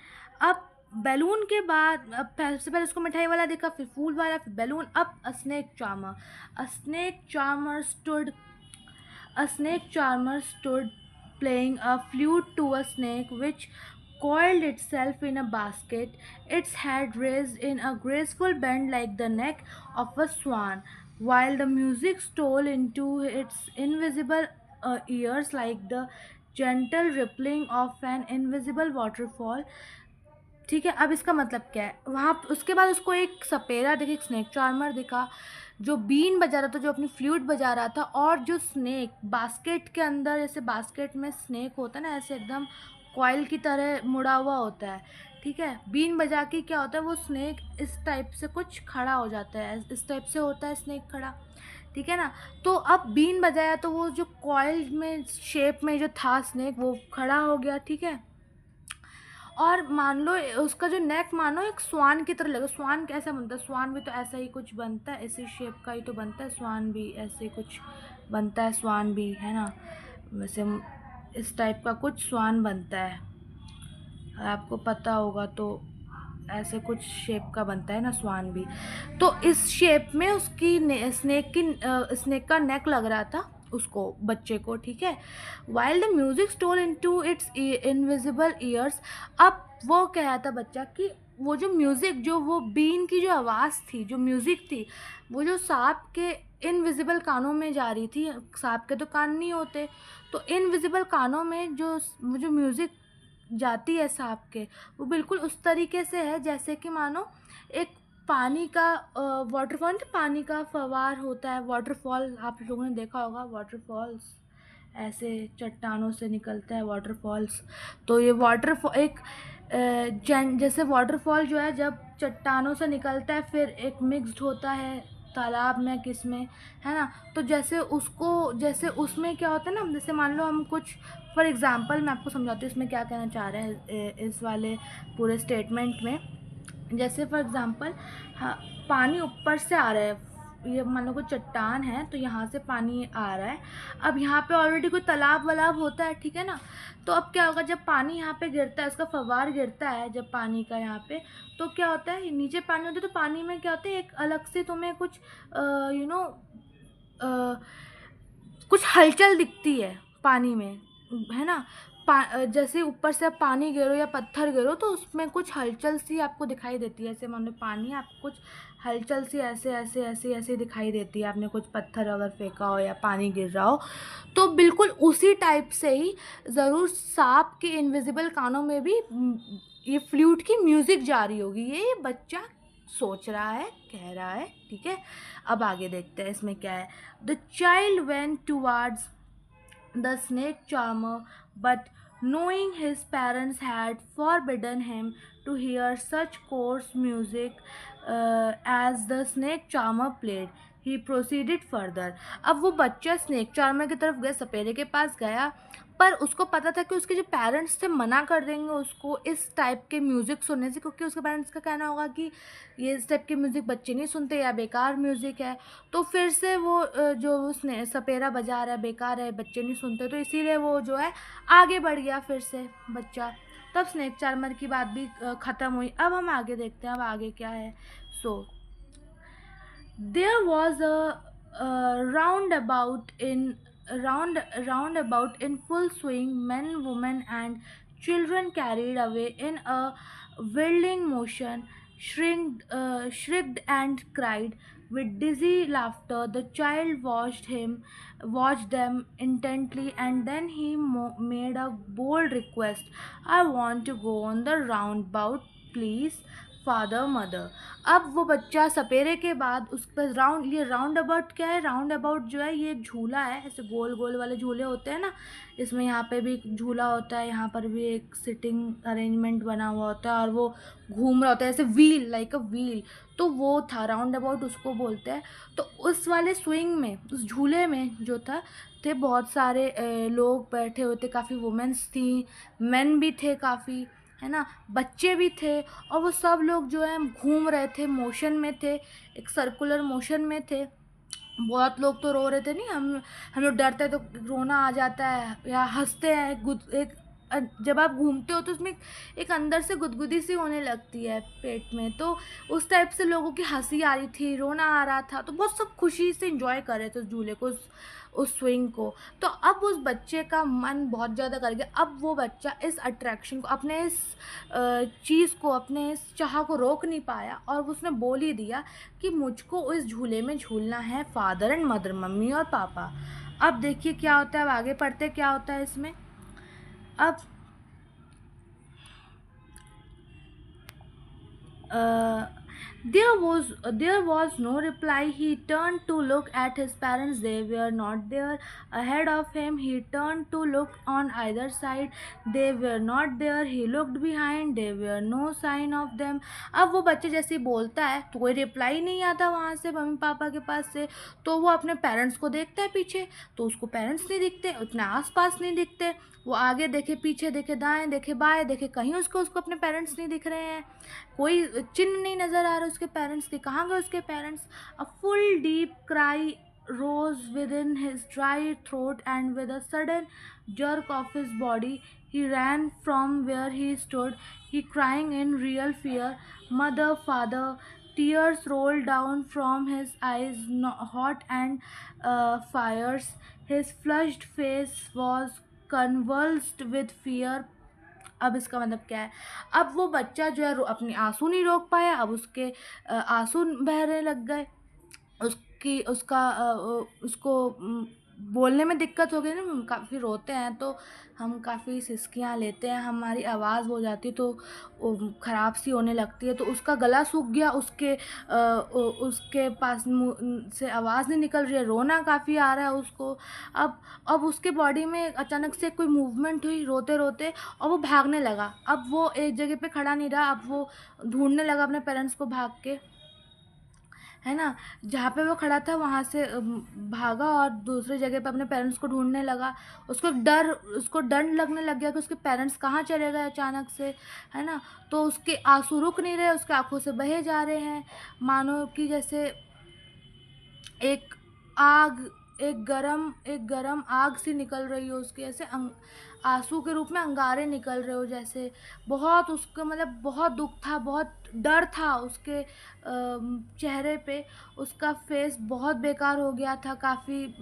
अब बैलून के बाद अब सबसे पहले उसको मिठाई वाला देखा, फिर फूल वाला, फिर बैलून। अब a snake charmer stood playing a flute to a snake which coiled itself in a basket, its head raised in a graceful bend like the neck of a swan, while the music stole into its invisible ears like the gentle rippling of an invisible waterfall. ठीक है, अब इसका मतलब क्या है, वहाँ उसके बाद उसको एक सपेरा दिखा, एक स्नेक चार्मर दिखा जो बीन बजा रहा था, जो अपनी फ्लूट बजा रहा था, और जो स्नेक बास्केट के अंदर, जैसे बास्केट में स्नेक होता है ना, ऐसे एकदम कॉइल की तरह मुड़ा हुआ होता है, ठीक है, बीन बजा के क्या होता है, वो स्नेक इस टाइप से कुछ खड़ा हो जाता है, इस टाइप से होता है स्नेक खड़ा, ठीक है ना। तो अब बीन बजाया तो वो जो कॉइल में शेप में जो था स्नेक वो खड़ा हो गया, ठीक है। और मान लो उसका जो नेक मानो एक स्वान की तरह लगे, स्वान कैसा बनता है, स्वान भी तो ऐसा ही कुछ बनता है, इसी शेप का ही तो बनता है, स्वान भी ऐसे कुछ बनता है, स्वान भी है ना, वैसे इस टाइप का कुछ स्वान बनता है, आपको पता होगा तो ऐसे कुछ शेप का बनता है ना स्वान भी। तो इस शेप में उसकी स्नेक का नेक लग रहा था उसको, बच्चे को, ठीक है। While the music stole into its invisible ears, अब वो कह रहा था बच्चा कि वो जो म्यूज़िक, जो वो बीन की जो आवाज़ थी, जो म्यूज़िक थी, वो जो सांप के इनविजिबल कानों में जा रही थी, सांप के तो कान नहीं होते, तो इनविजिबल कानों में जो वो जो म्यूज़िक जाती है सांप के, वो बिल्कुल उस तरीके से है जैसे कि मानो एक पानी का वाटरफॉल, पानी का फव्वार होता है, वाटरफॉल आप लोगों ने देखा होगा, वाटरफॉल्स ऐसे चट्टानों से निकलता है वाटरफॉल्स। तो ये वाटरफॉल एक जैसे वाटरफॉल जो है जब चट्टानों से निकलता है फिर एक मिक्स्ड होता है तालाब में किस में, है ना, तो जैसे उसको, जैसे उसमें क्या होता है ना, जैसे मान लो हम कुछ, फॉर एग्ज़ाम्पल मैं आपको समझाती हूँ इसमें क्या कहना चाह रहे हैं इस वाले पूरे स्टेटमेंट में। जैसे फॉर एग्ज़ाम्पल, हाँ, पानी ऊपर से आ रहा है, ये मान लो कोई चट्टान है तो यहाँ से पानी आ रहा है, अब यहाँ पे ऑलरेडी कोई तालाब वालाब होता है, ठीक है ना। तो अब क्या होगा, जब पानी यहाँ पे गिरता है, उसका फव्वार गिरता है जब पानी का यहाँ पे, तो क्या होता है, नीचे पानी होता है तो पानी में क्या होता है, एक अलग से तुम्हें कुछ यू नो कुछ हलचल दिखती है पानी में, है ना। जैसे ऊपर से आप पानी गिरो या पत्थर गिरो तो उसमें कुछ हलचल सी आपको दिखाई देती है, ऐसे मान लो पानी, आपको कुछ हलचल सी ऐसे ऐसे ऐसे ऐसे दिखाई देती है, आपने कुछ पत्थर अगर फेंका हो या पानी गिर रहा हो, तो बिल्कुल उसी टाइप से ही ज़रूर सांप के इनविजिबल कानों में भी ये फ्लूट की म्यूज़िक जा रही होगी, ये बच्चा सोच रहा है, कह रहा है, ठीक है। अब आगे देखते हैं इसमें क्या है। The child went towards the snake charmer, but knowing his parents had forbidden him to hear such coarse music as the snake charmer played, he proceeded further. अब वो बच्चा स्नेक चार्मर की तरफ गया, सपेरे के पास गया, पर उसको पता था कि उसके जो पेरेंट्स थे मना कर देंगे उसको इस टाइप के म्यूज़िक सुनने से, क्योंकि उसके पेरेंट्स का कहना होगा कि ये इस टाइप के म्यूज़िक बच्चे नहीं सुनते या बेकार म्यूज़िक है। तो फिर से वो जो उसने सपेरा बजा रहा है बेकार है, बच्चे नहीं सुनते, तो इसीलिए वो जो है आगे बढ़ गया फिर से बच्चा। तब स्नेक चार्मर की बात भी ख़त्म हुई। अब हम आगे देखते हैं, अब आगे क्या है। So there was a roundabout in full swing, men, women, and children carried away in a whirling motion, shrieked and cried with dizzy laughter. The child watched them intently, and then he made a bold request. I want to go on the roundabout, please, father mother. अब वो बच्चा सपेरे के बाद उस पर ये round about क्या है, राउंड अबाउट जो है ये झूला है, ऐसे गोल गोल वाले झूले होते हैं ना, इसमें यहाँ पे भी एक झूला होता है, यहाँ पर भी एक सिटिंग अरेंजमेंट बना हुआ होता है और वो घूम रहा होता है ऐसे व्हील, लाइक अ व्हील, तो वो था राउंड अबाउट, उसको बोलते हैं। तो उस वाले स्विंग में, उस झूले में जो था, थे बहुत सारे लोग बैठे हुए थे, काफ़ी वुमेंस थी, मेन भी थे काफ़ी, है ना, बच्चे भी थे, और वो सब लोग जो है घूम रहे थे, मोशन में थे, एक सर्कुलर मोशन में थे। बहुत लोग तो रो रहे थे, नहीं, हम लोग डरते हैं तो रोना आ जाता है या हंसते हैं, एक जब आप घूमते हो तो उसमें एक अंदर से गुदगुदी सी होने लगती है पेट में, तो उस टाइप से लोगों की हंसी आ रही थी, रोना आ रहा था, तो बहुत सब खुशी से एंजॉय कर रहे थे उस झूले को, उस स्विंग को। तो अब उस बच्चे का मन बहुत ज़्यादा कर गया। अब वो बच्चा इस अट्रैक्शन को, अपने इस चीज़ को, अपने इस चाह को रोक नहीं पाया और उसने बोल ही दिया कि मुझको इस झूले में झूलना है, फादर एंड मदर, मम्मी और पापा। अब देखिए क्या होता है, अब आगे पढ़ते क्या होता है इसमें। अब Uh, there was no reply. He turned to look at his parents. They were not there. Ahead of him, he turned to look on either side. They were not there. He looked behind. There were no sign of them. अब वो बच्चे जैसे ही बोलता है तो कोई reply नहीं आता वहाँ से, मम्मी पापा के पास से। तो वो अपने पेरेंट्स को देखता है पीछे, तो उसको पेरेंट्स नहीं दिखते, उतने आसपास नहीं दिखते। वो आगे देखे, पीछे देखे, दाएं देखे, बाएं देखे, कहीं उसको अपने पेरेंट्स नहीं दिख रहे हैं। कोई चिन्ह नहीं नज़र आ रहा उसके पेरेंट्स के। कहाँ गए उसके parents? A full deep cry rose within his dry throat, and with a sudden jerk of his body he ran from where he stood, he crying in real fear, "Mother, father!" Tears rolled down from his eyes, hot and fires. His flushed face was convulsed with fear. अब इसका मतलब क्या है? अब वो बच्चा जो है अपने आंसू नहीं रोक पाया, अब उसके आंसू बहने लग गए। उसको बोलने में दिक्कत हो गई ना, हम काफ़ी रोते हैं तो हम काफ़ी सिसकियाँ लेते हैं, हमारी आवाज़ हो जाती है तो ख़राब सी होने लगती है। तो उसका गला सूख गया, उसके पास मुँह से आवाज़ नहीं निकल रही है, रोना काफ़ी आ रहा है उसको। अब उसके बॉडी में अचानक से कोई मूवमेंट हुई रोते रोते, और वो भागने लगा। अब वो एक जगह पे खड़ा नहीं रहा, अब वो ढूंढने लगा अपने पेरेंट्स को भाग के, है ना। जहाँ पे वो खड़ा था वहाँ से भागा और दूसरी जगह पे अपने पेरेंट्स को ढूंढने लगा। उसको डर लगने लग गया कि उसके पेरेंट्स कहाँ चले गए अचानक से, है ना। तो उसके आंसू रुक नहीं रहे, उसके आंखों से बहे जा रहे हैं, मानो कि जैसे एक गरम आग सी निकल रही हो उसके, ऐसे आंसू के रूप में अंगारे निकल रहे हो जैसे। बहुत उसका मतलब बहुत दुख था, बहुत डर था उसके चेहरे पे। उसका फेस बहुत बेकार हो गया था, काफ़ी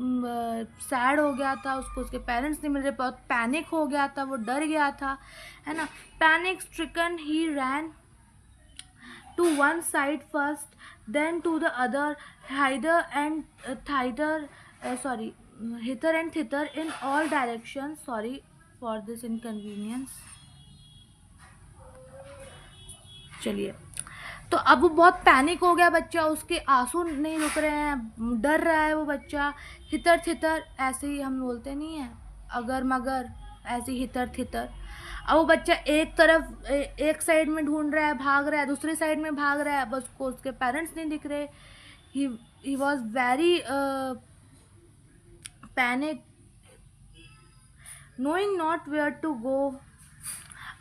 सैड हो गया था। उसको उसके पेरेंट्स नहीं मिल रहे, बहुत पैनिक हो गया था, वो डर गया था, है ना। Panic stricken he ran to one side first, then to the other, hither and thither in all directions. Sorry for this inconvenience. चलिए, तो अब वो बहुत पैनिक हो गया बच्चा, उसके आंसू नहीं रुक रहे हैं, डर रहा है वो बच्चा। हितर थितर ऐसे ही हम बोलते नहीं है, अगर मगर, ऐसे ही हितर थितर। अब वो बच्चा एक साइड में ढूंढ रहा है, भाग रहा है, दूसरी साइड में भाग रहा है, बस उसको उसके पेरेंट्स नहीं दिख रहे। He was very panic, knowing not where to go.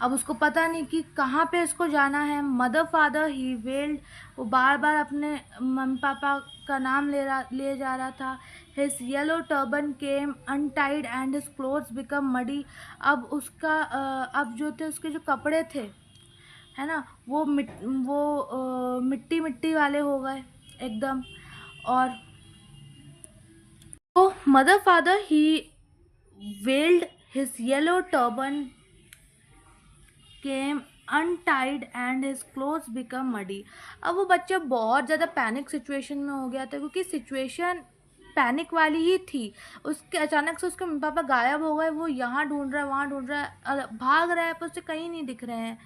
अब उसको पता नहीं कि कहाँ पे इसको जाना है। मदर फादर ही वेल्ड, वो बार बार अपने मम्मी पापा का नाम ले जा रहा था। His yellow turban came untied and his clothes become muddy. अब जो थे उसके जो कपड़े थे, है ना, वो मिट्टी मिट्टी वाले हो गए एकदम। और तो mother father he weld, his yellow turban came untied and his clothes become muddy। अब वो बच्चा बहुत ज़्यादा पैनिक सिचुएशन में हो गया था, क्योंकि सिचुएशन पैनिक वाली ही थी। उसके अचानक से उसके मम्मी पापा गायब हो गए, वो यहाँ ढूंढ रहा है, वहाँ ढूंढ रहा है, भाग रहा है, पर उससे कहीं नहीं दिख रहे हैं,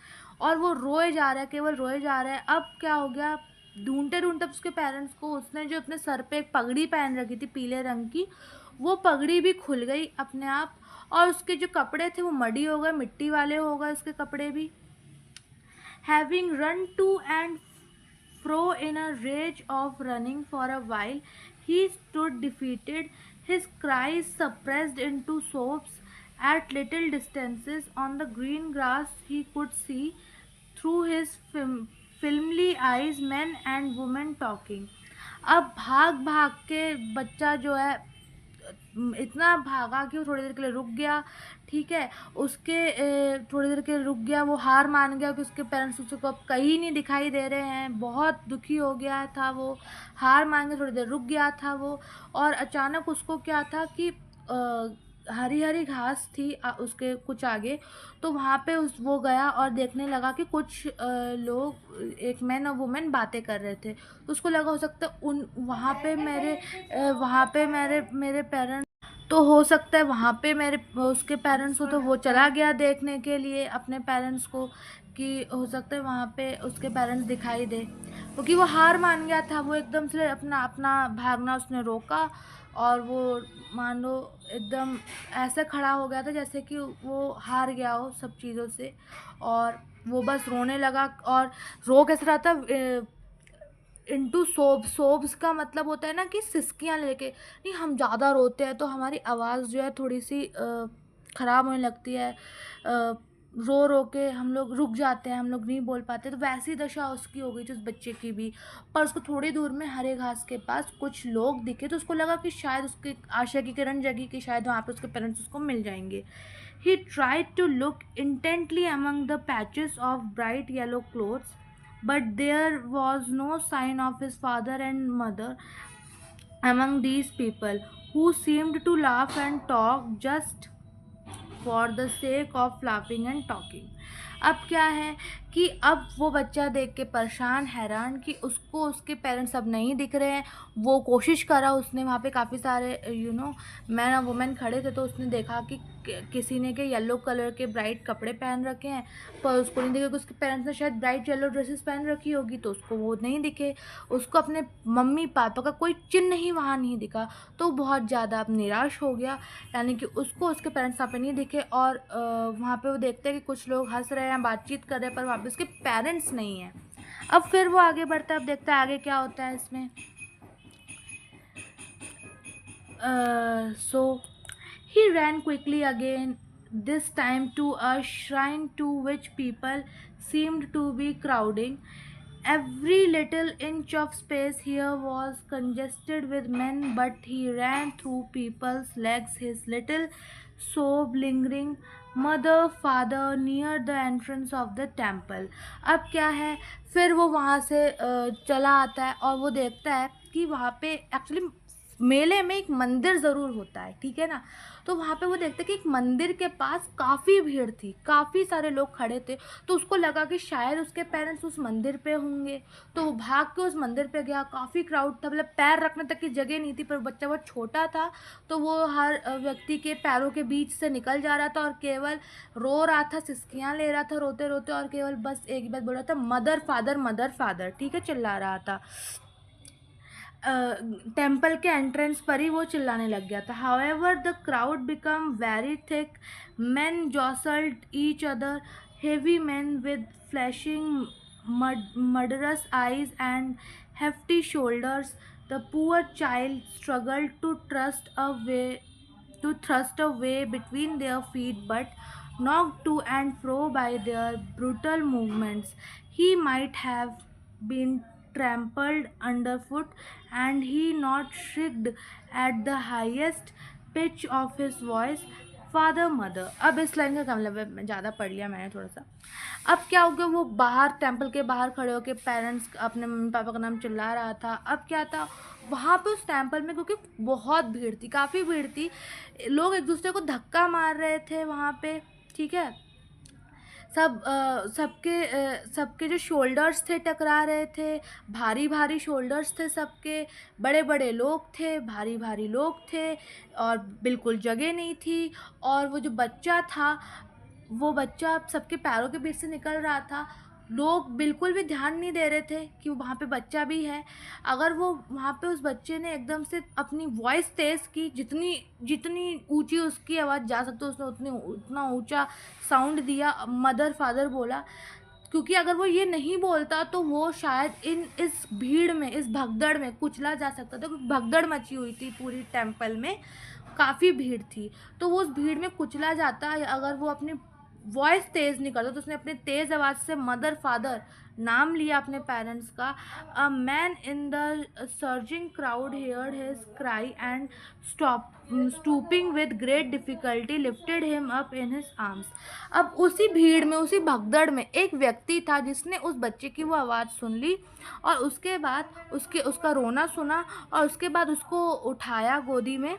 और वो रोए जा रहा है, केवल रोए जा रहा है। अब क्या हो गया, ढूंढते ढूंढते उसके पेरेंट्स को, उसने जो अपने सर पे एक पगड़ी पहन रखी थी पीले रंग की, वो पगड़ी भी खुल गई अपने आप, और उसके जो कपड़े थे वो मडी हो गए, मिट्टी वाले हो गए उसके कपड़े भी। Having run to and fro in a rage of running for a while, he stood defeated, his cries suppressed into sobs. At little distances on the green grass he could see, through his filmy eyes, men and women talking। अब भाग भाग के बच्चा जो है इतना भागा कि वो थोड़ी देर के लिए रुक गया, ठीक है। उसके थोड़ी देर के रुक गया, वो हार मान गया कि उसके पेरेंट्स उसको अब कहीं नहीं दिखाई दे रहे हैं, बहुत दुखी हो गया था वो, हार मान के थोड़ी देर रुक गया था वो। और अचानक उसको क्या था कि हरी हरी घास थी उसके कुछ आगे, तो वहाँ पे वो गया और देखने लगा कि कुछ लोग, एक मैन और वुमेन बातें कर रहे थे। तो उसको लगा हो सकता है उन वहाँ पे मेरे पेरेंट्स, तो हो सकता है वहाँ पे मेरे उसके पेरेंट्स हो, तो वो चला गया देखने के लिए अपने पेरेंट्स को, कि हो सकता है वहाँ पे उसके पेरेंट्स दिखाई दे, क्योंकि वो हार मान गया था। वो एकदम से अपना अपना भागना उसने रोका, और वो मान लो एकदम ऐसे खड़ा हो गया था जैसे कि वो हार गया हो सब चीज़ों से, और वो बस रोने लगा। और रो कैसे रहा था, इंटू सोब्स का मतलब होता है ना कि सिसकियाँ लेके, नहीं हम ज़्यादा रोते हैं तो हमारी आवाज़ जो है थोड़ी सी ख़राब होने लगती है, रो रो के हम लोग रुक जाते हैं, हम लोग नहीं बोल पाते, तो वैसी दशा उसकी हो गई थी उस बच्चे की भी। पर उसको थोड़ी दूर में हरे घास के पास कुछ लोग दिखे, तो उसको लगा कि शायद उसकी आशा की किरण जगी कि शायद वहाँ पे उसके पेरेंट्स उसको मिल जाएंगे। He tried to look intently among the patches of bright yellow clothes, but there was no sign of his father and mother among these people, who seemed to laugh and talk just for the sake of laughing and talking. अब क्या है कि अब वो बच्चा देख के परेशान हैरान कि उसको उसके पेरेंट्स अब नहीं दिख रहे हैं। वो कोशिश करा, उसने वहाँ पे काफ़ी सारे मैन और वुमेन खड़े थे, तो उसने देखा कि किसी ने के येलो कलर के ब्राइट कपड़े पहन रखे हैं, पर उसको नहीं दिखे कि उसके पेरेंट्स ने शायद ब्राइट येलो ड्रेसेस पहन रखी होगी, तो उसको वो नहीं दिखे। उसको अपने मम्मी पापा का कोई चिन्ह ही वहाँ नहीं दिखा, तो बहुत ज़्यादा अब निराश हो गया, यानी कि उसको उसके पेरेंट्स वहाँ पे नहीं दिखे। और वहाँ पे वो देखते हैं कि कुछ लोग हंस रहे हैं, बातचीत कर रहे हैं, पर वहाँ पे उसके पेरेंट्स नहीं हैं। अब फिर वो आगे बढ़ता है, अब देखता है आगे क्या होता है इसमें। So he ran quickly again, this time to a shrine to which people seemed to be crowding. Every little inch of space here was congested with men, but he ran through people's legs, his little sob lingering mother father near the entrance of the temple. अब क्या है, फिर वो वहाँ से चला आता है और वो देखता है कि वहाँ पे एक्चुअली मेले में एक मंदिर ज़रूर होता है, ठीक है ना। तो वहाँ पे वो देखते कि एक मंदिर के पास काफ़ी भीड़ थी, काफ़ी सारे लोग खड़े थे, तो उसको लगा कि शायद उसके पेरेंट्स उस मंदिर पे होंगे, तो वो भाग के उस मंदिर पे गया। काफ़ी क्राउड था, मतलब पैर रखने तक की जगह नहीं थी, पर बच्चा बहुत छोटा था, तो वो हर व्यक्ति के पैरों के बीच से निकल जा रहा था और केवल रो रहा था, सिसकियाँ ले रहा था रोते रोते, और केवल बस एक ही बात बोल रहा था, मदर फादर, ठीक है, चिल्ला रहा था। टेम्पल के एंट्रेंस पर ही वो चिल्लाने लग गया था। However the crowd become very thick, men jostled each other, heavy men with flashing murderous eyes and hefty shoulders. The poor child struggled to thrust a way between their feet, but knocked to and fro by their brutal movements, he might have been trampled underfoot, and he not shrieked at the highest pitch of his voice, father mother. अब इस line का क्या मतलब है, मैं ज़्यादा पढ़ लिया मैंने थोड़ा सा। अब क्या हो गया, वो बाहर टेम्पल के बाहर खड़े होकर पेरेंट्स अपने मम्मी पापा का नाम चिल्ला रहा था। अब क्या था वहाँ पे उस टेम्पल में, क्योंकि बहुत भीड़ थी, काफ़ी भीड़ थी, लोग एक दूसरे को धक्का मार रहे थे वहाँ पे, ठीक है। सबके जो शोल्डर्स थे टकरा रहे थे, भारी भारी शोल्डर्स थे सबके, बड़े बड़े लोग थे, भारी भारी लोग थे, और बिल्कुल जगह नहीं थी। और वो जो बच्चा था, वो बच्चा सबके पैरों के बीच से निकल रहा था। लोग बिल्कुल भी ध्यान नहीं दे रहे थे कि वहाँ पे बच्चा भी है। अगर वो वहाँ पे उस बच्चे ने एकदम से अपनी वॉइस तेज़ की, जितनी जितनी ऊंची उसकी आवाज़ जा सकती उसने उतना ऊंचा साउंड दिया, मदर फादर बोला, क्योंकि अगर वो ये नहीं बोलता तो वो शायद इस भीड़ में, इस भगदड़ में कुचला जा सकता था, क्योंकि भगदड़ मची हुई थी पूरी टेम्पल में, काफ़ी भीड़ थी, तो वो उस भीड़ में कुचला जाता अगर वो अपनी वॉइस तेज़ नहीं करता, तो उसने अपने तेज़ आवाज़ से मदर फादर नाम लिया अपने पेरेंट्स का। A man in the surging crowd heard his cry and stooping with great difficulty lifted him up in his arms. अब उसी भीड़ में, उसी भगदड़ में एक व्यक्ति था जिसने उस बच्चे की वो आवाज़ सुन ली और उसके बाद उसका रोना सुना और उसके बाद उसको उठाया गोदी में,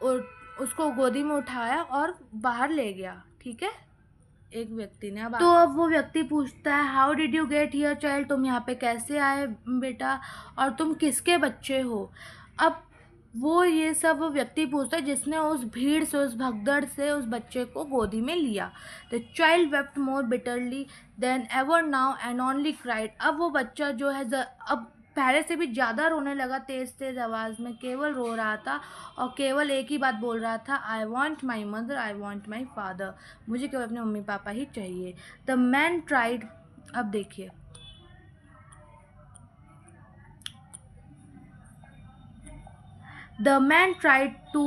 और उसको गोदी में उठाया और बाहर ले गया। ठीक है, एक व्यक्ति ने। अब वो व्यक्ति पूछता है, how did you get here child, तुम यहाँ पे कैसे आए बेटा, और तुम किसके बच्चे हो। अब वो ये सब वो व्यक्ति पूछता है जिसने उस भीड़ से, उस भगदड़ से उस बच्चे को गोदी में लिया। The child wept more bitterly then ever now and only cried. अब वो बच्चा जो है अब पहले से भी ज़्यादा रोने लगा, तेज़ तेज़ आवाज़ में केवल रो रहा था और केवल एक ही बात बोल रहा था, I want my mother, I want my father, मुझे केवल अपने मम्मी पापा ही चाहिए। द मैन ट्राइड, अब देखिए, the man tried to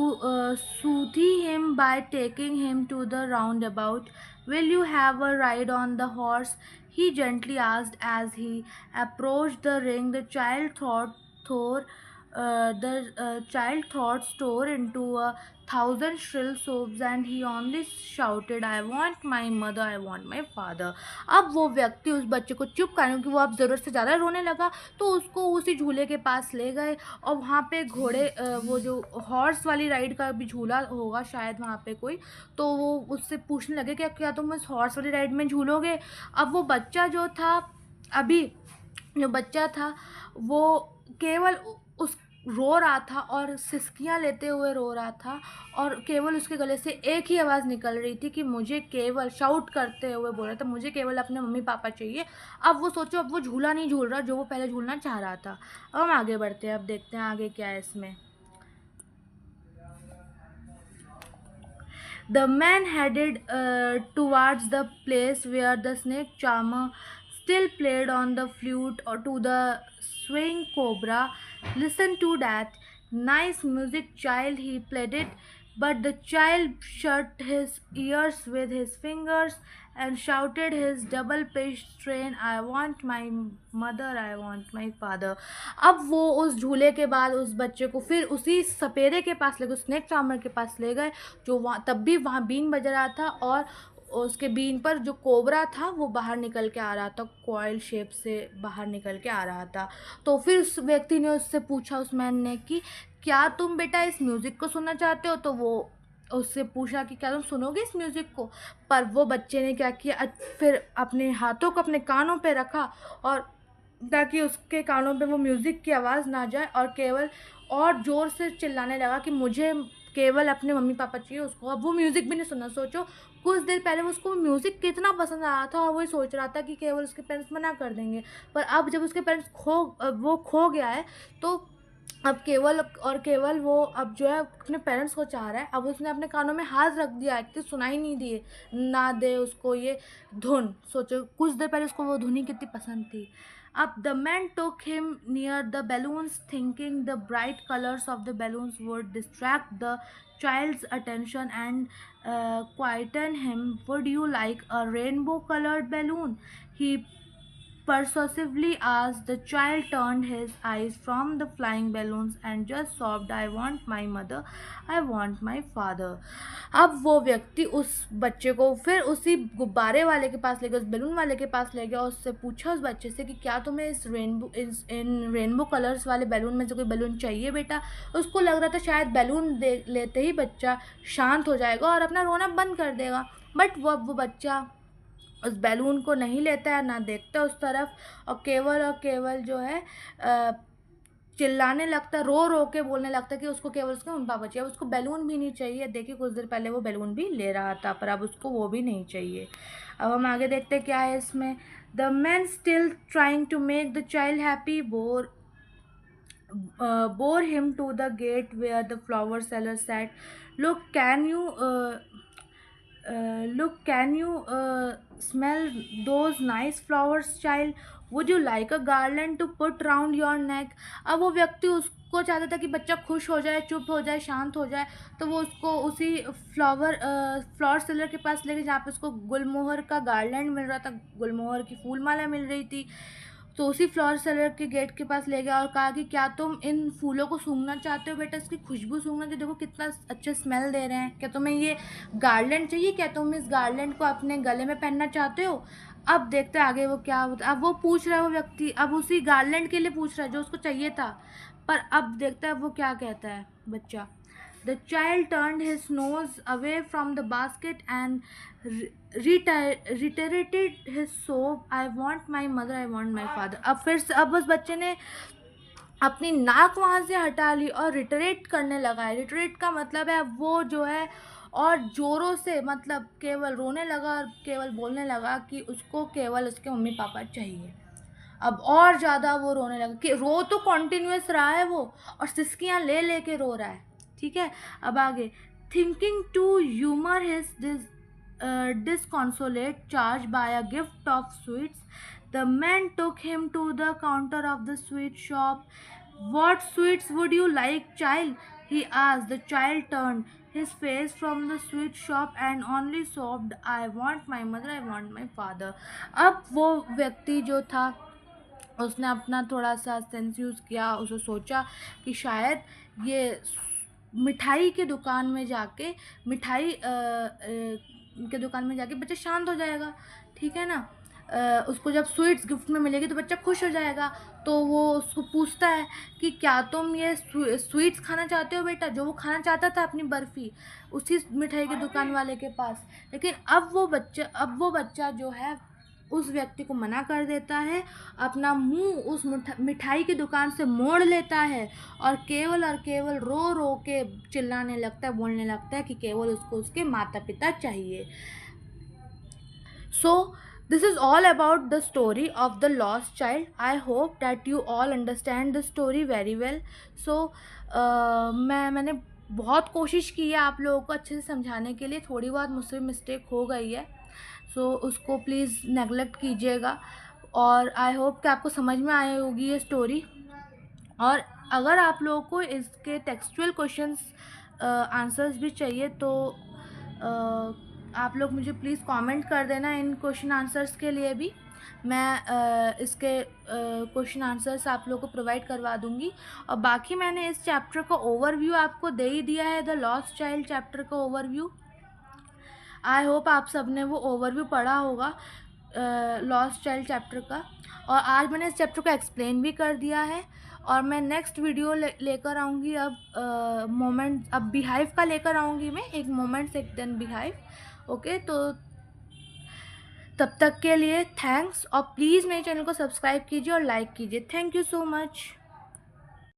soothe him by taking him to the roundabout. Will you have a ride on the horse? He gently asked as he approached the ring. The child thought tore into a thousand shrill sobs and he only shouted, I want my mother, I want my father. अब वो व्यक्ति उस बच्चे को चुप करने, क्योंकि वो अब ज़रूरत से ज़्यादा रोने लगा, तो उसको उसी झूले के पास ले गए और वहाँ पे घोड़े, वो जो हॉर्स वाली राइड का भी झूला होगा शायद वहाँ पे कोई, तो वो उससे पूछने लगे कि क्या तुम इस हॉर्स वाली राइड में झूलोगे। अब वो बच्चा जो था, अभी जो बच्चा था वो केवल उस रो रहा था और सिसकियाँ लेते हुए रो रहा था और केवल उसके गले से एक ही आवाज़ निकल रही थी कि मुझे केवल, शाउट करते हुए बोल रहा था, मुझे केवल अपने मम्मी पापा चाहिए। अब वो सोचो, अब वो झूला नहीं झूल रहा जो वो पहले झूलना चाह रहा था। अब हम आगे बढ़ते हैं, अब देखते हैं आगे क्या है इसमें। The man headed towards the place where the snake charmer still played on the flute or to the swing cobra. Listen to that nice music, child, he pleaded. But the child shut his ears with his fingers and shouted his double pitched strain, I want my mother, I want my father. अब वो उस झूले के बाद उस बच्चे को फिर उसी सपेरे के पास ले गए, स्नेक चार्मर के पास ले गए, जो वहाँ तब भी वहाँ बीन बज रहा था और उसके बीन पर जो कोबरा था वो बाहर निकल के आ रहा था, कॉइल शेप से बाहर निकल के आ रहा था। तो फिर उस व्यक्ति ने उससे पूछा, उस मैन ने, कि क्या तुम बेटा इस म्यूज़िक को सुनना चाहते हो। तो वो उससे पूछा कि क्या तुम सुनोगे इस म्यूज़िक को। पर वो बच्चे ने क्या किया, फिर अपने हाथों को अपने कानों पे रखा और ताकि उसके कानों पे वो म्यूज़िक की आवाज़ ना जाए और केवल और ज़ोर से चिल्लाने लगा कि मुझे केवल अपने मम्मी पापा चाहिए उसको। अब वो म्यूज़िक भी नहीं सुना। सोचो, कुछ देर पहले वो उसको म्यूज़िक कितना पसंद आ रहा था और वो सोच रहा था कि केवल उसके पेरेंट्स मना कर देंगे, पर अब जब उसके पेरेंट्स वो खो गया है, तो अब केवल और केवल वो अब जो है अपने पेरेंट्स को चाह रहा है। अब उसने अपने कानों में हाथ रख दिया है कि सुनाई नहीं दिए ना दे उसको ये धुन। सोचो, कुछ देर पहले उसको वो धुन ही कितनी पसंद थी। अब the man took him near the balloons, thinking the bright colors of the balloons would distract the child's attention and quieten him. Would you like a rainbow colored balloon? He persuasively asked. The child turned his eyes from the flying balloons and just sobbed, I want my mother, I want my father. अब वो व्यक्ति उस बच्चे को फिर उसी गुब्बारे वाले के पास ले गया, उस बैलून वाले के पास ले गया और उससे पूछा उस बच्चे से कि क्या तुम्हें इस रेनबो कलर्स वाले बैलून में से कोई बैलून चाहिए बेटा। उसको लग रहा था शायद बैलून लेते ही बच्चा शांत हो जाएगा और अपना रोना बंद कर देगा, बट वो बच्चा उस बैलून को नहीं लेता है, ना देखता उस तरफ, और केवल जो है चिल्लाने लगता, रो रो के बोलने लगता कि उसको केवल उसके मम्मी पापा चाहिए, उसको बैलून भी नहीं चाहिए। देखिए, कुछ देर पहले वो बैलून भी ले रहा था पर अब उसको वो भी नहीं चाहिए। अब हम आगे देखते हैं क्या है इसमें। The man still trying to make the child happy bore him to the gate where the flower seller said, look, can you look, can you smell those nice flowers, child? Would you like a garland to put round your neck? अब वो व्यक्ति उसको चाहता था कि बच्चा खुश हो जाए, चुप हो जाए, शांत हो जाए, तो वो उसको उसी फ्लावर सेलर के पास ले गए जहाँ पे उसको गुलमोहर का गार्लैंड मिल रहा था, गुलमोहर की फूल माला मिल रही थी। तो उसी फ्लावर सेलर के गेट के पास ले गया और कहा कि क्या तुम इन फूलों को सूंघना चाहते हो बेटा, इसकी खुशबू सूंघना, जो देखो कितना अच्छा स्मेल दे रहे हैं, क्या तुम्हें ये गार्लैंड चाहिए, क्या तुम इस गार्लैंड को अपने गले में पहनना चाहते हो? अब देखते हैं आगे वो क्या होता। अब वो पूछ रहा है, वो व्यक्ति अब उसी गार्लैंड के लिए पूछ रहा है जो उसको चाहिए था, पर अब देखते हैं वो क्या कहता है बच्चा। The child turned his nose away from the basket and reiterated his sob, I want my mother, I want my father. अब फिर से अब उस बच्चे ने अपनी नाक वहाँ से हटा ली और रिटरेट करने लगा है। रिटरेट का मतलब है वो जो है और ज़ोरों से, मतलब केवल रोने लगा और केवल बोलने लगा कि उसको केवल उसके मम्मी पापा चाहिए। अब और ज़्यादा वो रोने लगा कि रो तो कॉन्टिन्यूस रहा है वो, और सिसकियाँ ले लेके रो रहा है। ठीक है, अब आगे। Thinking to humour his disconsolate charge by a gift of sweets, the man took him to the counter of the sweet shop. What sweets would you like, child? He asked. The child turned his face from the sweet shop and only sobbed, I want my mother, I want my father. अब वो व्यक्ति जो था उसने अपना थोड़ा सा sense use किया, उसे सोचा कि शायद ये मिठाई के दुकान में जाके के दुकान में जाके बच्चा शांत हो जाएगा। ठीक है ना, उसको जब स्वीट्स गिफ्ट में मिलेगी तो बच्चा खुश हो जाएगा। तो वो उसको पूछता है कि क्या तुम ये स्वीट्स खाना चाहते हो बेटा, जो वो खाना चाहता था अपनी बर्फ़ी उसी मिठाई के दुकान वाले के पास। लेकिन अब वो बच्चा जो है उस व्यक्ति को मना कर देता है, अपना मुंह उस मिठाई की दुकान से मोड़ लेता है और केवल रो रो के चिल्लाने लगता है, बोलने लगता है कि केवल उसको उसके माता पिता चाहिए। So this is all about the story of the lost child. I hope that you all understand the story very well. So मैंने बहुत कोशिश की है आप लोगों को अच्छे से समझाने के लिए, थोड़ी बहुत मुझसे मिस्टेक हो गई है, सो उसको प्लीज़ नेगलेक्ट कीजिएगा। और आई होप कि आपको समझ में आई होगी ये स्टोरी। और अगर आप लोगों को इसके टेक्सचुअल क्वेश्चंस आंसर्स भी चाहिए तो आप लोग मुझे प्लीज़ कमेंट कर देना इन क्वेश्चन आंसर्स के लिए भी। मैं इसके क्वेश्चन आंसर्स आप लोगों को प्रोवाइड करवा दूँगी। और बाकी मैंने इस चैप्टर का ओवरव्यू आपको दे ही दिया है, द लॉस्ट चाइल्ड चैप्टर का ओवरव्यू। आई होप आप सब ने वो ओवरव्यू पढ़ा होगा लॉस्ट चाइल्ड चैप्टर का। और आज मैंने इस चैप्टर को एक्सप्लेन भी कर दिया है। और मैं नेक्स्ट वीडियो लेकर आऊँगी अब बिहाइव का लेकर आऊँगी मैं, एक मोमेंट्स एक देन बिहाइव। ओके, तो तब तक के लिए थैंक्स, और प्लीज़ मेरे चैनल को सब्सक्राइब कीजिए और लाइक कीजिए। Thank you so much.